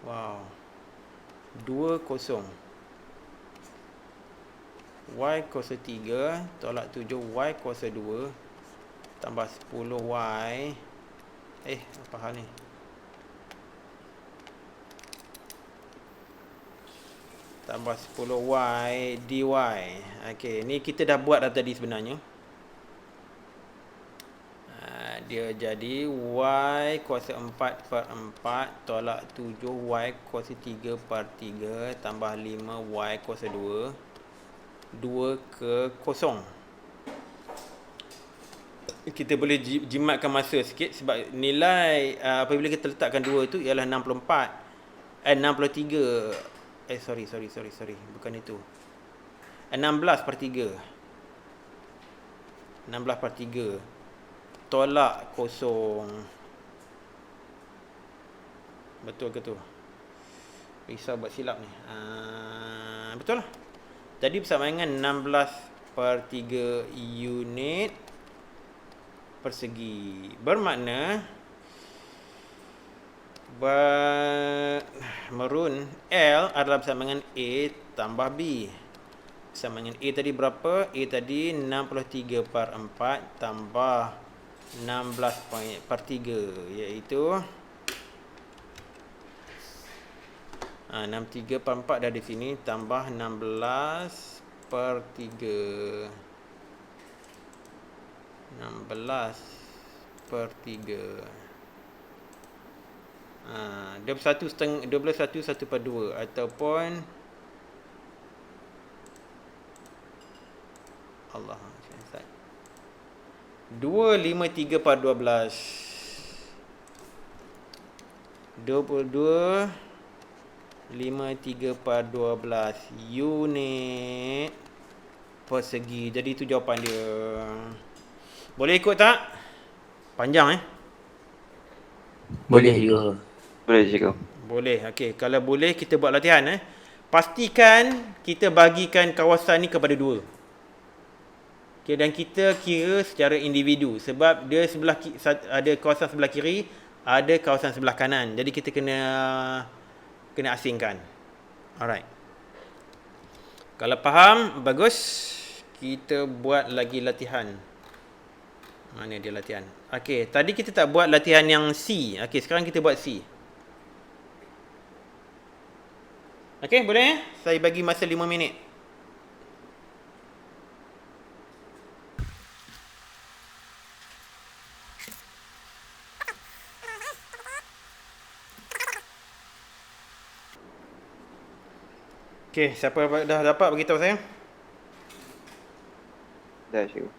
Wow. 20. Y kuasa 3 tolak 7 Y kuasa 2 tambah 10 Y. Apa hal ni? Tambah 10Y dy. Okey, ni kita dah buat dah tadi sebenarnya. Dia jadi Y kuasa 4 per 4 tolak 7 Y kuasa 3 per 3 tambah 5 Y kuasa 2. 2 ke 0. Kita boleh jimatkan masa sikit sebab nilai apabila kita letakkan 2 tu ialah 64. 63. Sorry. Bukan itu. 16 per 3. 16 per 3. Tolak 0. Betul ke tu? Risau buat silap ni. Betul lah. Jadi bersama dengan 16 per 3 unit persegi. Bermakna merun L adalah bersama dengan A tambah B. Bersama dengan A tadi berapa? A tadi 63 per 4 tambah 16 per 3 iaitu 63 per 4 dah di sini tambah 16 per 3. 16 per 3. 12 1 per 2 ataupun Allah 253 per 12. 22 53/12 unit persegi. Jadi itu jawapan dia. Boleh ikut tak? Panjang Boleh juga. Boleh cikgu. Boleh. Okey, kalau boleh kita buat latihan Pastikan kita bagikan kawasan ni kepada 2. Okay, dan kita kira secara individu sebab dia ada kawasan sebelah kiri, ada kawasan sebelah kanan. Jadi kita kena asingkan. Alright. Kalau faham, bagus. Kita buat lagi latihan. Mana dia latihan? Okey, tadi kita tak buat latihan yang C. Okey, sekarang kita buat C. Okey, boleh Saya bagi masa 5 minit. Okey, siapa dah dapat beritahu saya? Dah cikgu.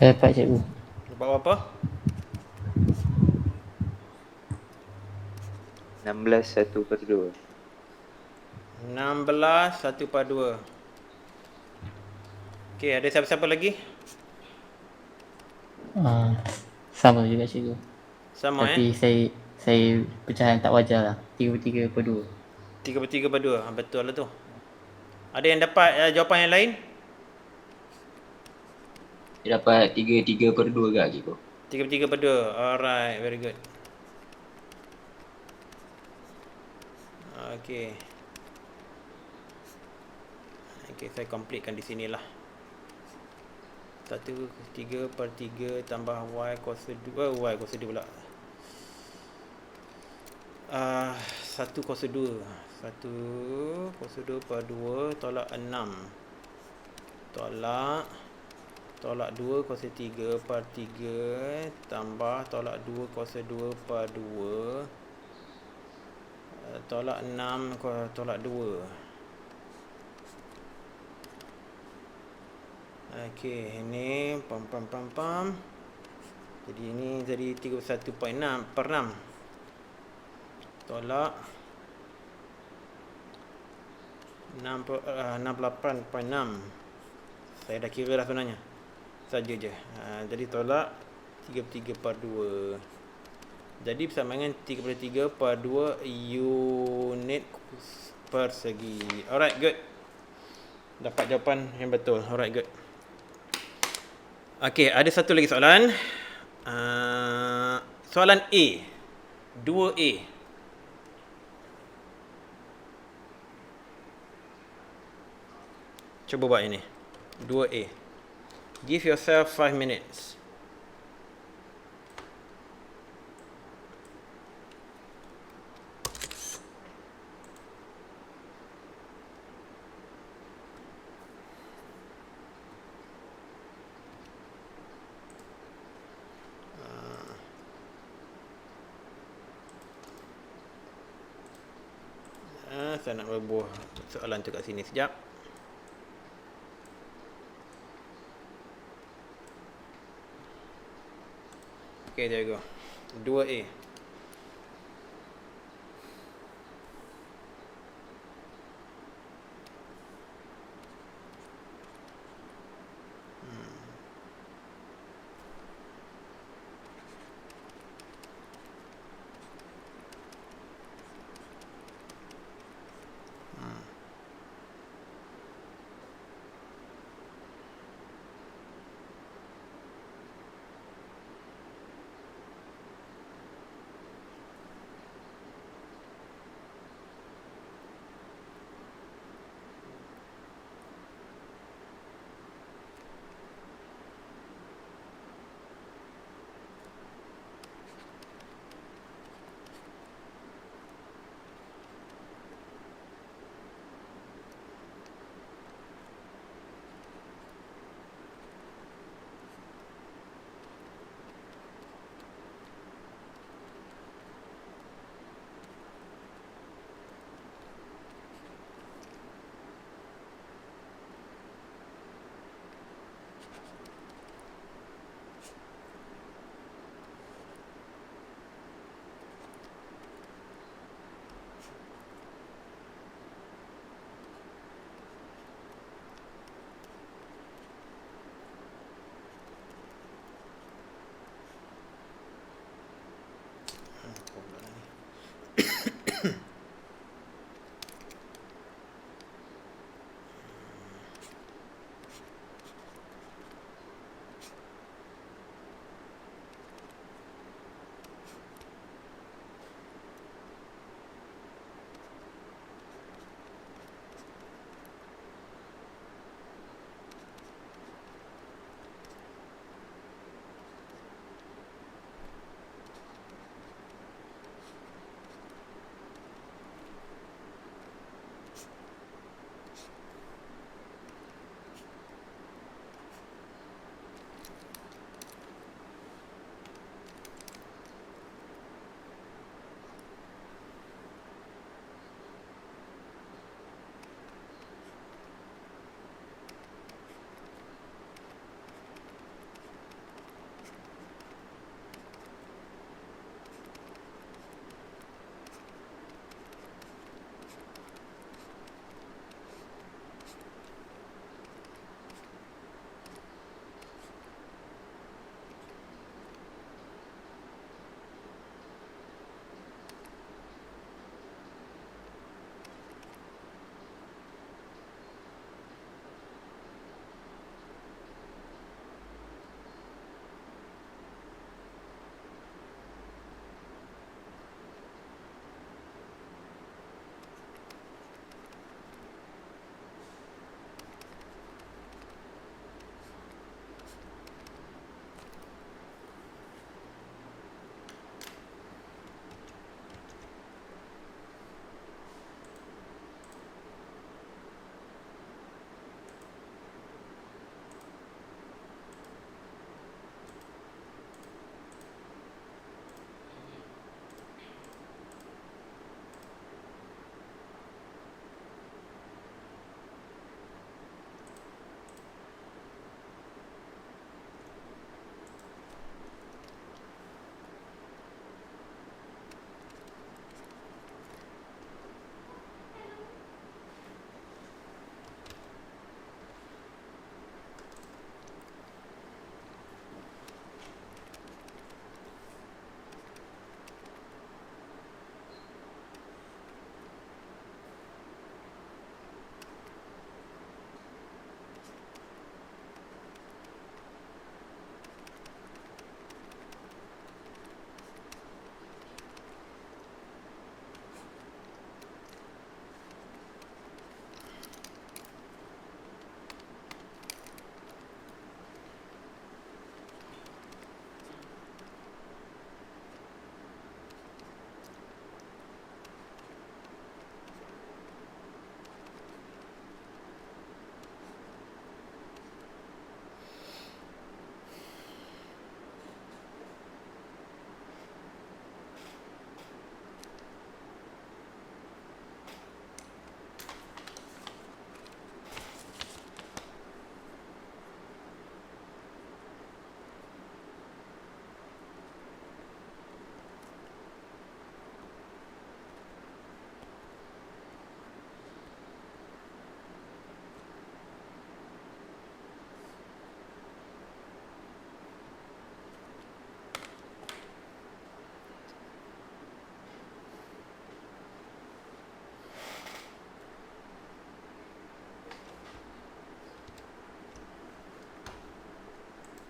Saya dapat cikgu. Dapat apa? 16 1/2. 16 1/2. Okey, ada siapa-siapa lagi? Sama juga cikgu. Sama Tapi saya pecahan tak wajar lah. 3/3/2. 3/3/2. Betul lah tu. Ada yang dapat jawapan yang lain? Dia dapat 3/3/2 juga cikgu. 3/3/2. Alright, very good. Okey. Okey, saya completekan di sinilah. 3/3 tambah y kuasa 2. Y kuasa 2 pula. 1 kuasa 2. 1 kuasa 2/2 tolak 6. Tolak 2 kuasa 3/3 tambah tolak 2 kuasa 2/2 tolak 6 tolak 2. Okey, ini pam. Jadi ini jadi 31/6 tolak 68/6. Saya dah kira dah sebenarnya. Saja je. Jadi tolak 3/3/2. Jadi bersama dengan 3/3/2 unit persegi. Alright, good. Dapat jawapan yang betul. Alright, good. Okey, ada satu lagi soalan. Soalan A. 2A. Cuba buat ini. 2A. Give yourself 5 minutes. Saya nak bubuh soalan tu kat sini sekejap. Okay, there you go. 2A.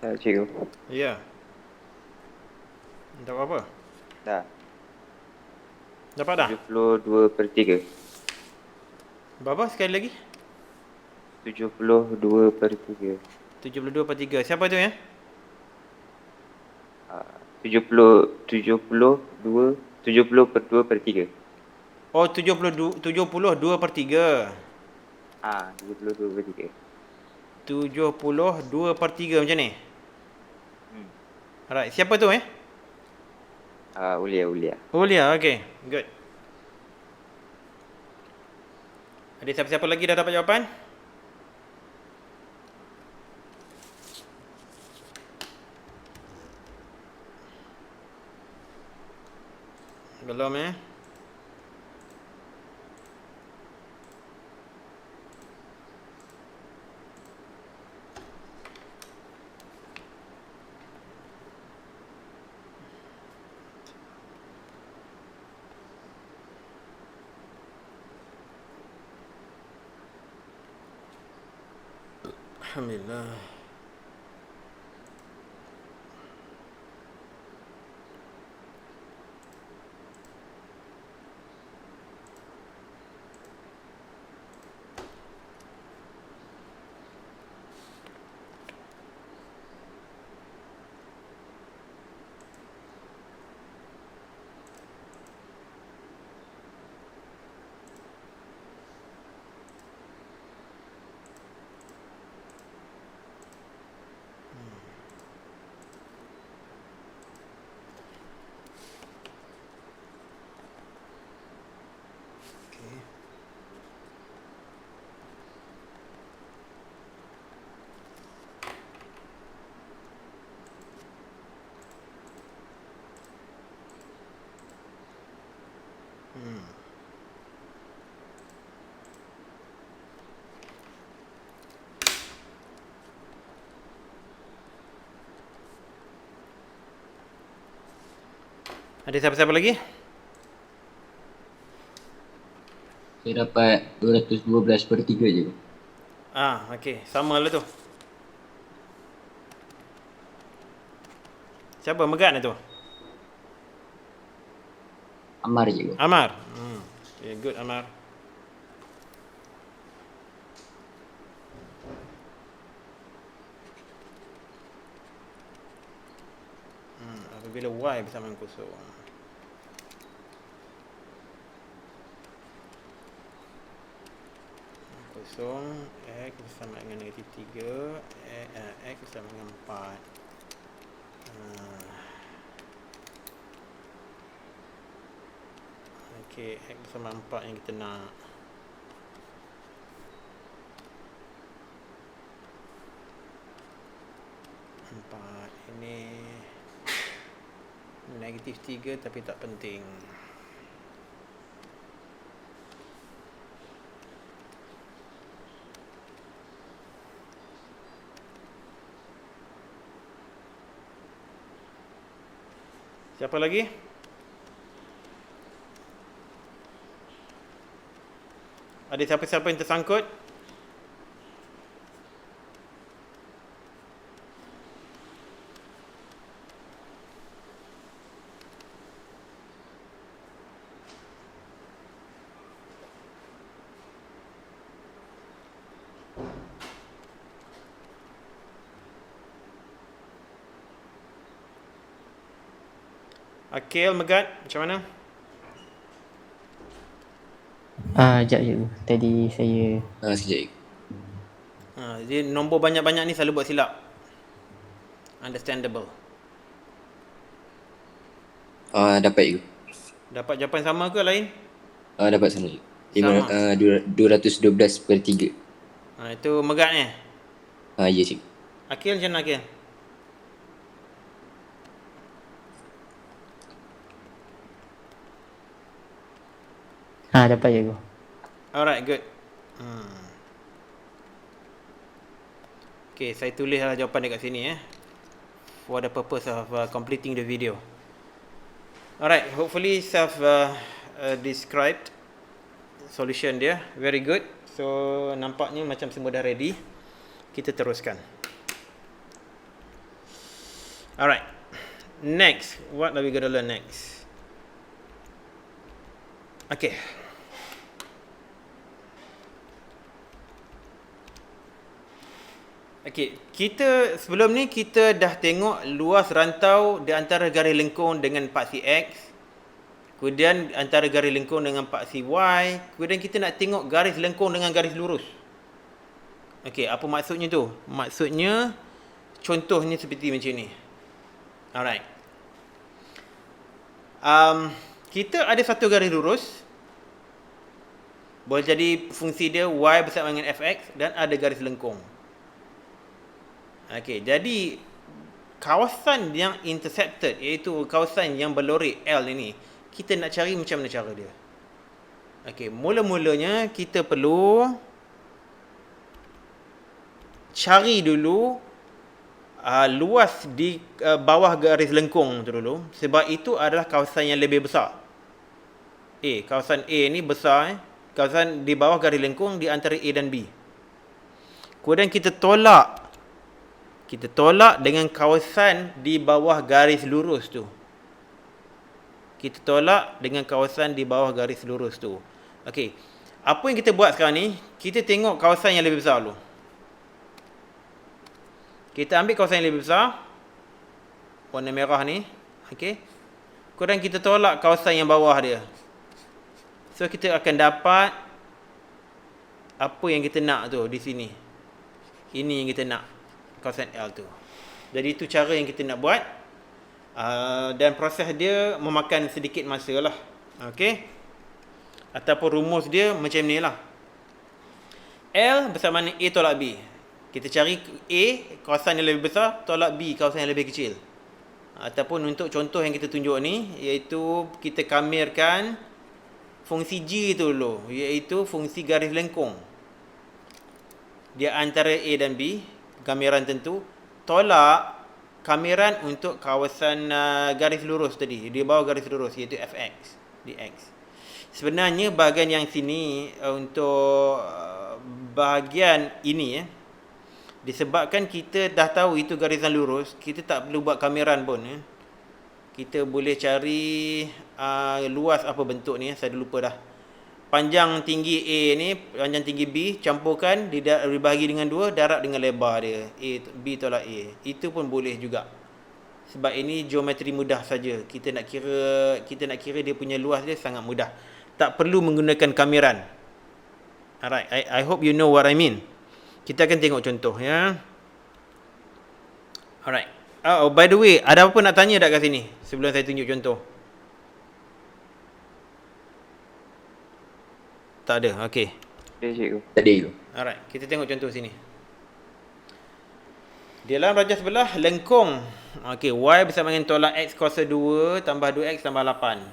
Dah cikgu. Ya. Tak apa-apa. Dah. Dapat dah? 72/3. Berapa sekali lagi? 72/3. 72/3. Siapa tu ya? 70/2/3. Oh, 72/3. 72/3. 72/3 macam ni? Alright, siapa tu Ulia. Oh, Lia, okay. Good. Ada siapa-siapa lagi dah dapat jawapan? Belum Alhamdulillah. Ada siapa-siapa lagi? Saya dapat 212/3 je. Okey. Sama lah tu. Siapa Megat tu? Amar je. Amar. Okay, good Amar. Apabila Y bersama dengan kosong. Kosong, X bersama dengan negatif 3, X bersama dengan 4. Okey, X bersama 4 yang kita nak. Ini negatif 3 tapi tak penting. Siapa lagi? Ada siapa-siapa yang tersangkut? Akil, Megat, macam mana? Sekejap cikgu. Tadi saya Sekejap. Dia nombor banyak-banyak ni selalu buat silap. Understandable. Dapat je. Dapat jawapan sama ke lain? Dapat sama je. Sama. 212/3. Itu Megat ni. Ya cikgu. Akil macam mana Akil? dapat cikgu. Alright, good. Okay, saya tulislah jawapan dekat sini for the purpose of completing the video. Alright, hopefully self described solution dia very good. So nampaknya macam semua dah ready. Kita teruskan. Alright. Next, what are we going to learn next? Okay. Okay, sebelum ni kita dah tengok luas rantau di antara garis lengkung dengan paksi X. Kemudian antara garis lengkung dengan paksi Y. Kemudian kita nak tengok garis lengkung dengan garis lurus. Okay, apa maksudnya tu? Maksudnya, contohnya seperti macam ni. Alright. Kita ada satu garis lurus. Boleh jadi fungsi dia Y bersama dengan fx dan ada garis lengkung. Okey, jadi kawasan yang intercepted, iaitu kawasan yang berlorek L ini, kita nak cari macam mana cara dia. Okey, mula-mulanya kita perlu cari dulu luas di bawah garis lengkung tu dulu, sebab itu adalah kawasan yang lebih besar. Kawasan A ni besar, kawasan di bawah garis lengkung di antara A dan B. Kemudian kita tolak dengan kawasan di bawah garis lurus tu. Kita tolak dengan kawasan di bawah garis lurus tu. Okey. Apa yang kita buat sekarang ni, kita tengok kawasan yang lebih besar dulu. Kita ambil kawasan yang lebih besar, warna merah ni. Okey. Kemudian kita tolak kawasan yang bawah dia. So kita akan dapat apa yang kita nak tu di sini. Ini yang kita nak, kawasan L tu. Jadi itu cara yang kita nak buat. Dan proses dia memakan sedikit masa lah. Okey. Ataupun rumus dia macam ni lah. L bersama dengan A tolak B. Kita cari A, kawasan yang lebih besar, tolak B, kawasan yang lebih kecil. Ataupun untuk contoh yang kita tunjuk ni, iaitu kita kamirkan fungsi G tu dulu, iaitu fungsi garis lengkung. Dia antara A dan B, kamiran tentu, tolak kamiran untuk kawasan garis lurus tadi, di bawah garis lurus, iaitu fx dx. Sebenarnya bahagian yang sini untuk bahagian ini disebabkan kita dah tahu itu garisan lurus, kita tak perlu buat kamiran pun. Kita boleh cari luas apa bentuk ni, saya dah lupa dah. Panjang tinggi A ni, panjang tinggi B, campurkan, dibahagi dengan 2, darab dengan lebar dia. B tolak A. Itu pun boleh juga. Sebab ini geometri mudah saja. Kita nak kira dia punya luas dia sangat mudah. Tak perlu menggunakan kamiran. Alright, I hope you know what I mean. Kita akan tengok contoh ya. Alright. Oh, by the way, ada apa nak tanya tak kat sini sebelum saya tunjuk contoh? Tak ada. Okey. Ada cikgu. Tadi tu. Alright, kita tengok contoh sini. Di dalam rajah sebelah lengkung. Okey, Y bersama dengan tolak X kuasa 2 tambah 2X tambah 8.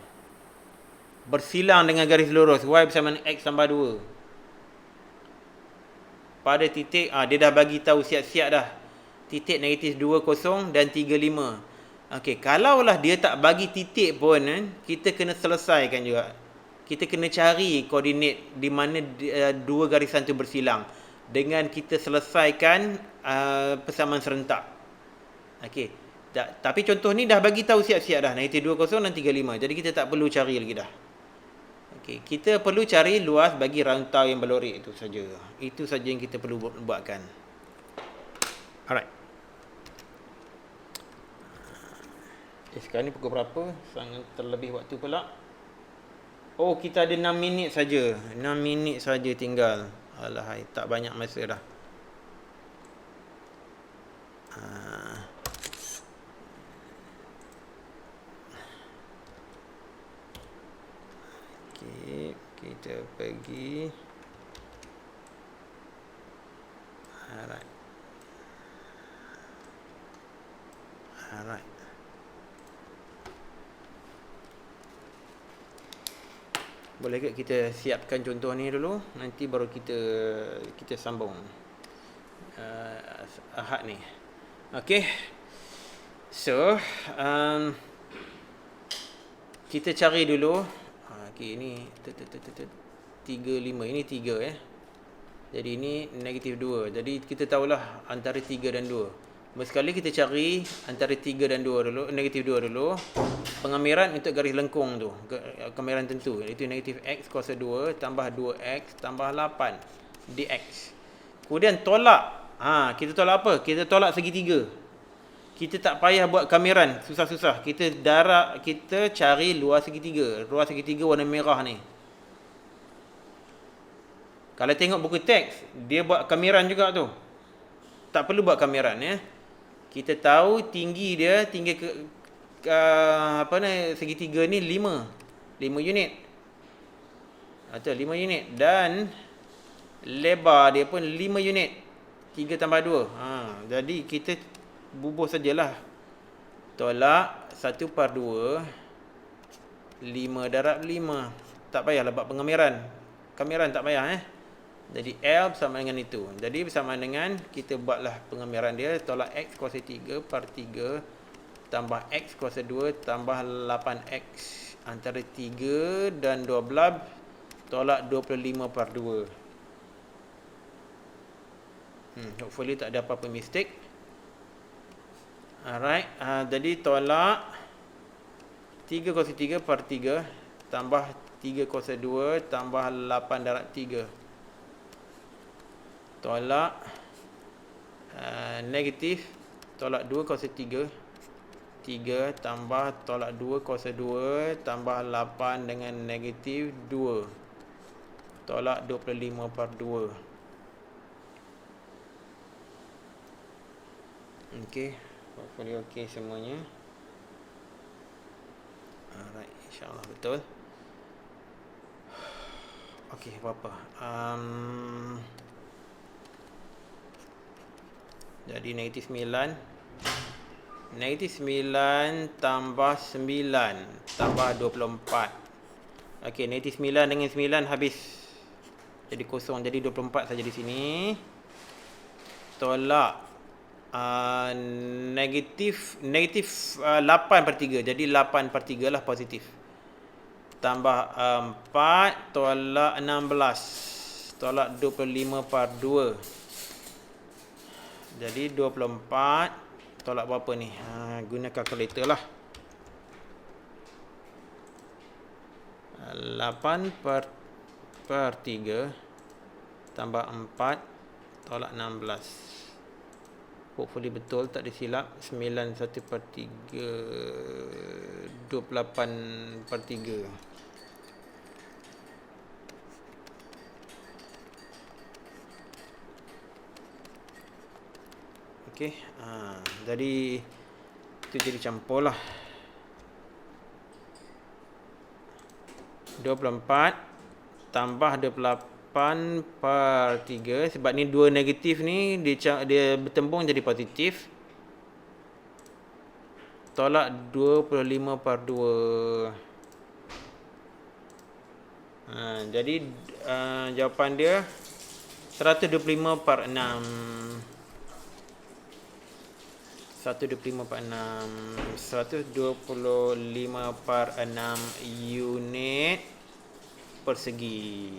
Bersilang dengan garis lurus. Y bersama dengan X tambah 2. Pada titik, dia dah bagi tahu siap-siap dah. Titik negatif 20 dan 35. Okey, kalaulah dia tak bagi titik pun, kita kena selesaikan juga. Kita kena cari koordinat di mana dua garisan tu bersilang dengan kita selesaikan persamaan serentak. Okey. Tapi contoh ni dah bagi tahu siap-siap dah, negatif 20 dan 35. Jadi kita tak perlu cari lagi dah. Okey, kita perlu cari luas bagi rantau yang berlorek itu saja. Itu saja yang kita perlu buatkan. Alright. Sekarang ni pukul berapa? Sangat terlebih waktu pula. Oh, kita ada 6 minit saja. 6 minit saja tinggal. Alahai, tak banyak masa dah. Okey, kita pergi. Alright. Boleh ke kita siapkan contoh ni dulu, nanti baru kita sambung Ahad ni. Okey. So, kita cari dulu. Okey, ini 35, ini 3 Jadi ini negatif 2. Jadi kita tahulah antara 3 dan 2. Sekali kita cari antara 3 dan 2 dulu, negatif 2 dulu. Pengamiran untuk garis lengkung tu, kamiran tentu, iaitu negatif X kuasa 2 tambah 2X tambah 8 dx. Kemudian tolak. Kita tolak apa? Kita tolak segitiga. Kita tak payah buat kamiran susah-susah. Kita cari luar segitiga. Luar segitiga warna merah ni. Kalau tengok buku teks, dia buat kamiran juga tu. Tak perlu buat kamiran ya. Kita tahu tinggi segitiga ni 5 unit. Atau 5 unit. Dan lebar dia pun 5 unit. 3 tambah 2. Jadi kita bubuh sajalah. Tolak 1/2. 5 darab 5. Tak payahlah buat pengamiran. Kamiran tak payah Jadi L bersama dengan itu. Jadi bersama dengan kita buatlah pengamiran dia. Tolak X kuasa 3/3 tambah X kuasa 2 tambah 8X. Antara 3 dan 12 tolak 25/2. Hopefully tak ada apa-apa mistake. Alright. Jadi tolak 3 kuasa 3/3 tambah 3 kuasa 2 tambah 8 darab 3. Tolak negatif, tolak 2 kuasa 3 tambah tolak 2 kuasa 2 tambah 8 dengan negatif 2. Tolak 25/2. Okey, hopefully okey semuanya. Alright, insyaAllah betul. Okey, apa-apa. Jadi negatif 9. Negatif 9 tambah 9 tambah 24. Okey, negatif 9 dengan 9 habis. Jadi kosong. Jadi 24 saja di sini. Tolak negatif 8/3. Jadi 8/3 lah positif. Tambah 4 tolak 16. Tolak 25/2. Jadi 24 tolak berapa ni? Guna kalkulator lah. 8/3 tambah 4 tolak 16. Hopefully betul, tak ada silap. 9/1/3 28/3. Okey, jadi itu jadi campur lah. 24 tambah 28/3. Sebab ni 2 negatif ni dia bertembung jadi positif. Tolak 25/2. Jadi jawapan dia 125/6. 125/6 unit persegi.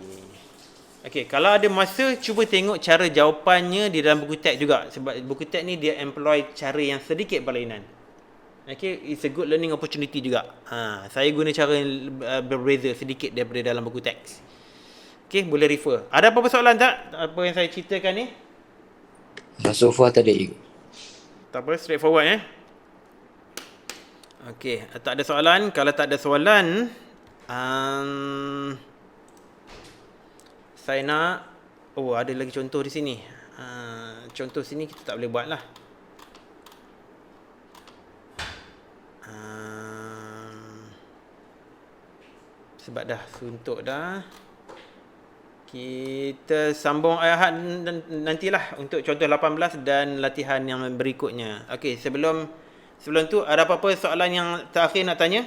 Okey, kalau ada masa cuba tengok cara jawapannya di dalam buku teks juga, sebab buku teks ni dia employ cara yang sedikit berlainan. Okey, it's a good learning opportunity juga. Saya guna cara yang berbeza sedikit daripada dalam buku teks. Okey, boleh refer. Ada apa-apa soalan tak? Apa yang saya ceritakan ni? So far tak ada cikgu. Tak apa, straightforward Okey, tak ada soalan. Kalau tak ada soalan, saya nak ada lagi contoh di sini. Contoh sini kita tak boleh buat lah. Sebab dah suntuk dah. Kita sambung ayat nantilah untuk contoh 18 dan latihan yang berikutnya. Okey, sebelum tu ada apa-apa soalan yang terakhir nak tanya?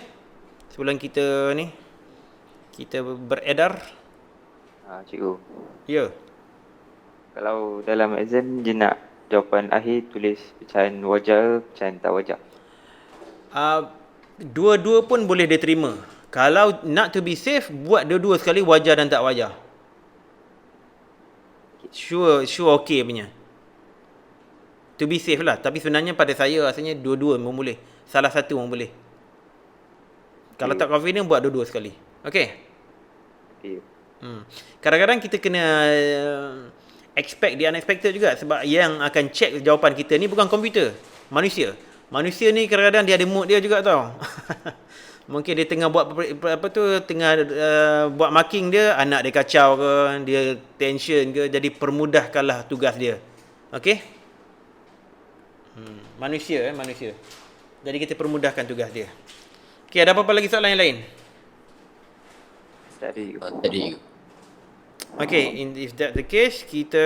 Sebelum kita beredar. Cikgu. Ya. Kalau dalam exam je nak jawapan akhir tulis pecahan wajar, pecahan tak wajar. Dua-dua pun boleh diterima. Kalau nak to be safe, buat dua-dua sekali wajar dan tak wajar. Sure okey punya. To be safe lah. Tapi sebenarnya pada saya rasanya dua-dua pun boleh. Salah satu pun boleh. Kalau tak confident, buat dua-dua sekali. Okay? Okay. Kadang-kadang kita kena expect the unexpected juga. Sebab yang akan check jawapan kita ni bukan komputer. Manusia. Manusia ni kadang-kadang dia ada mood dia juga tau. Mungkin dia tengah buat buat marking dia, anak dia kacau ke, dia tension ke, jadi permudahkanlah tugas dia. Okey? Manusia. Jadi kita permudahkan tugas dia. Okey, ada apa-apa lagi soalan yang lain? Tak ada. Tadi. Okey, if that's the case, kita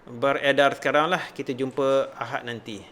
beredar sekarang lah. Kita jumpa Ahad nanti.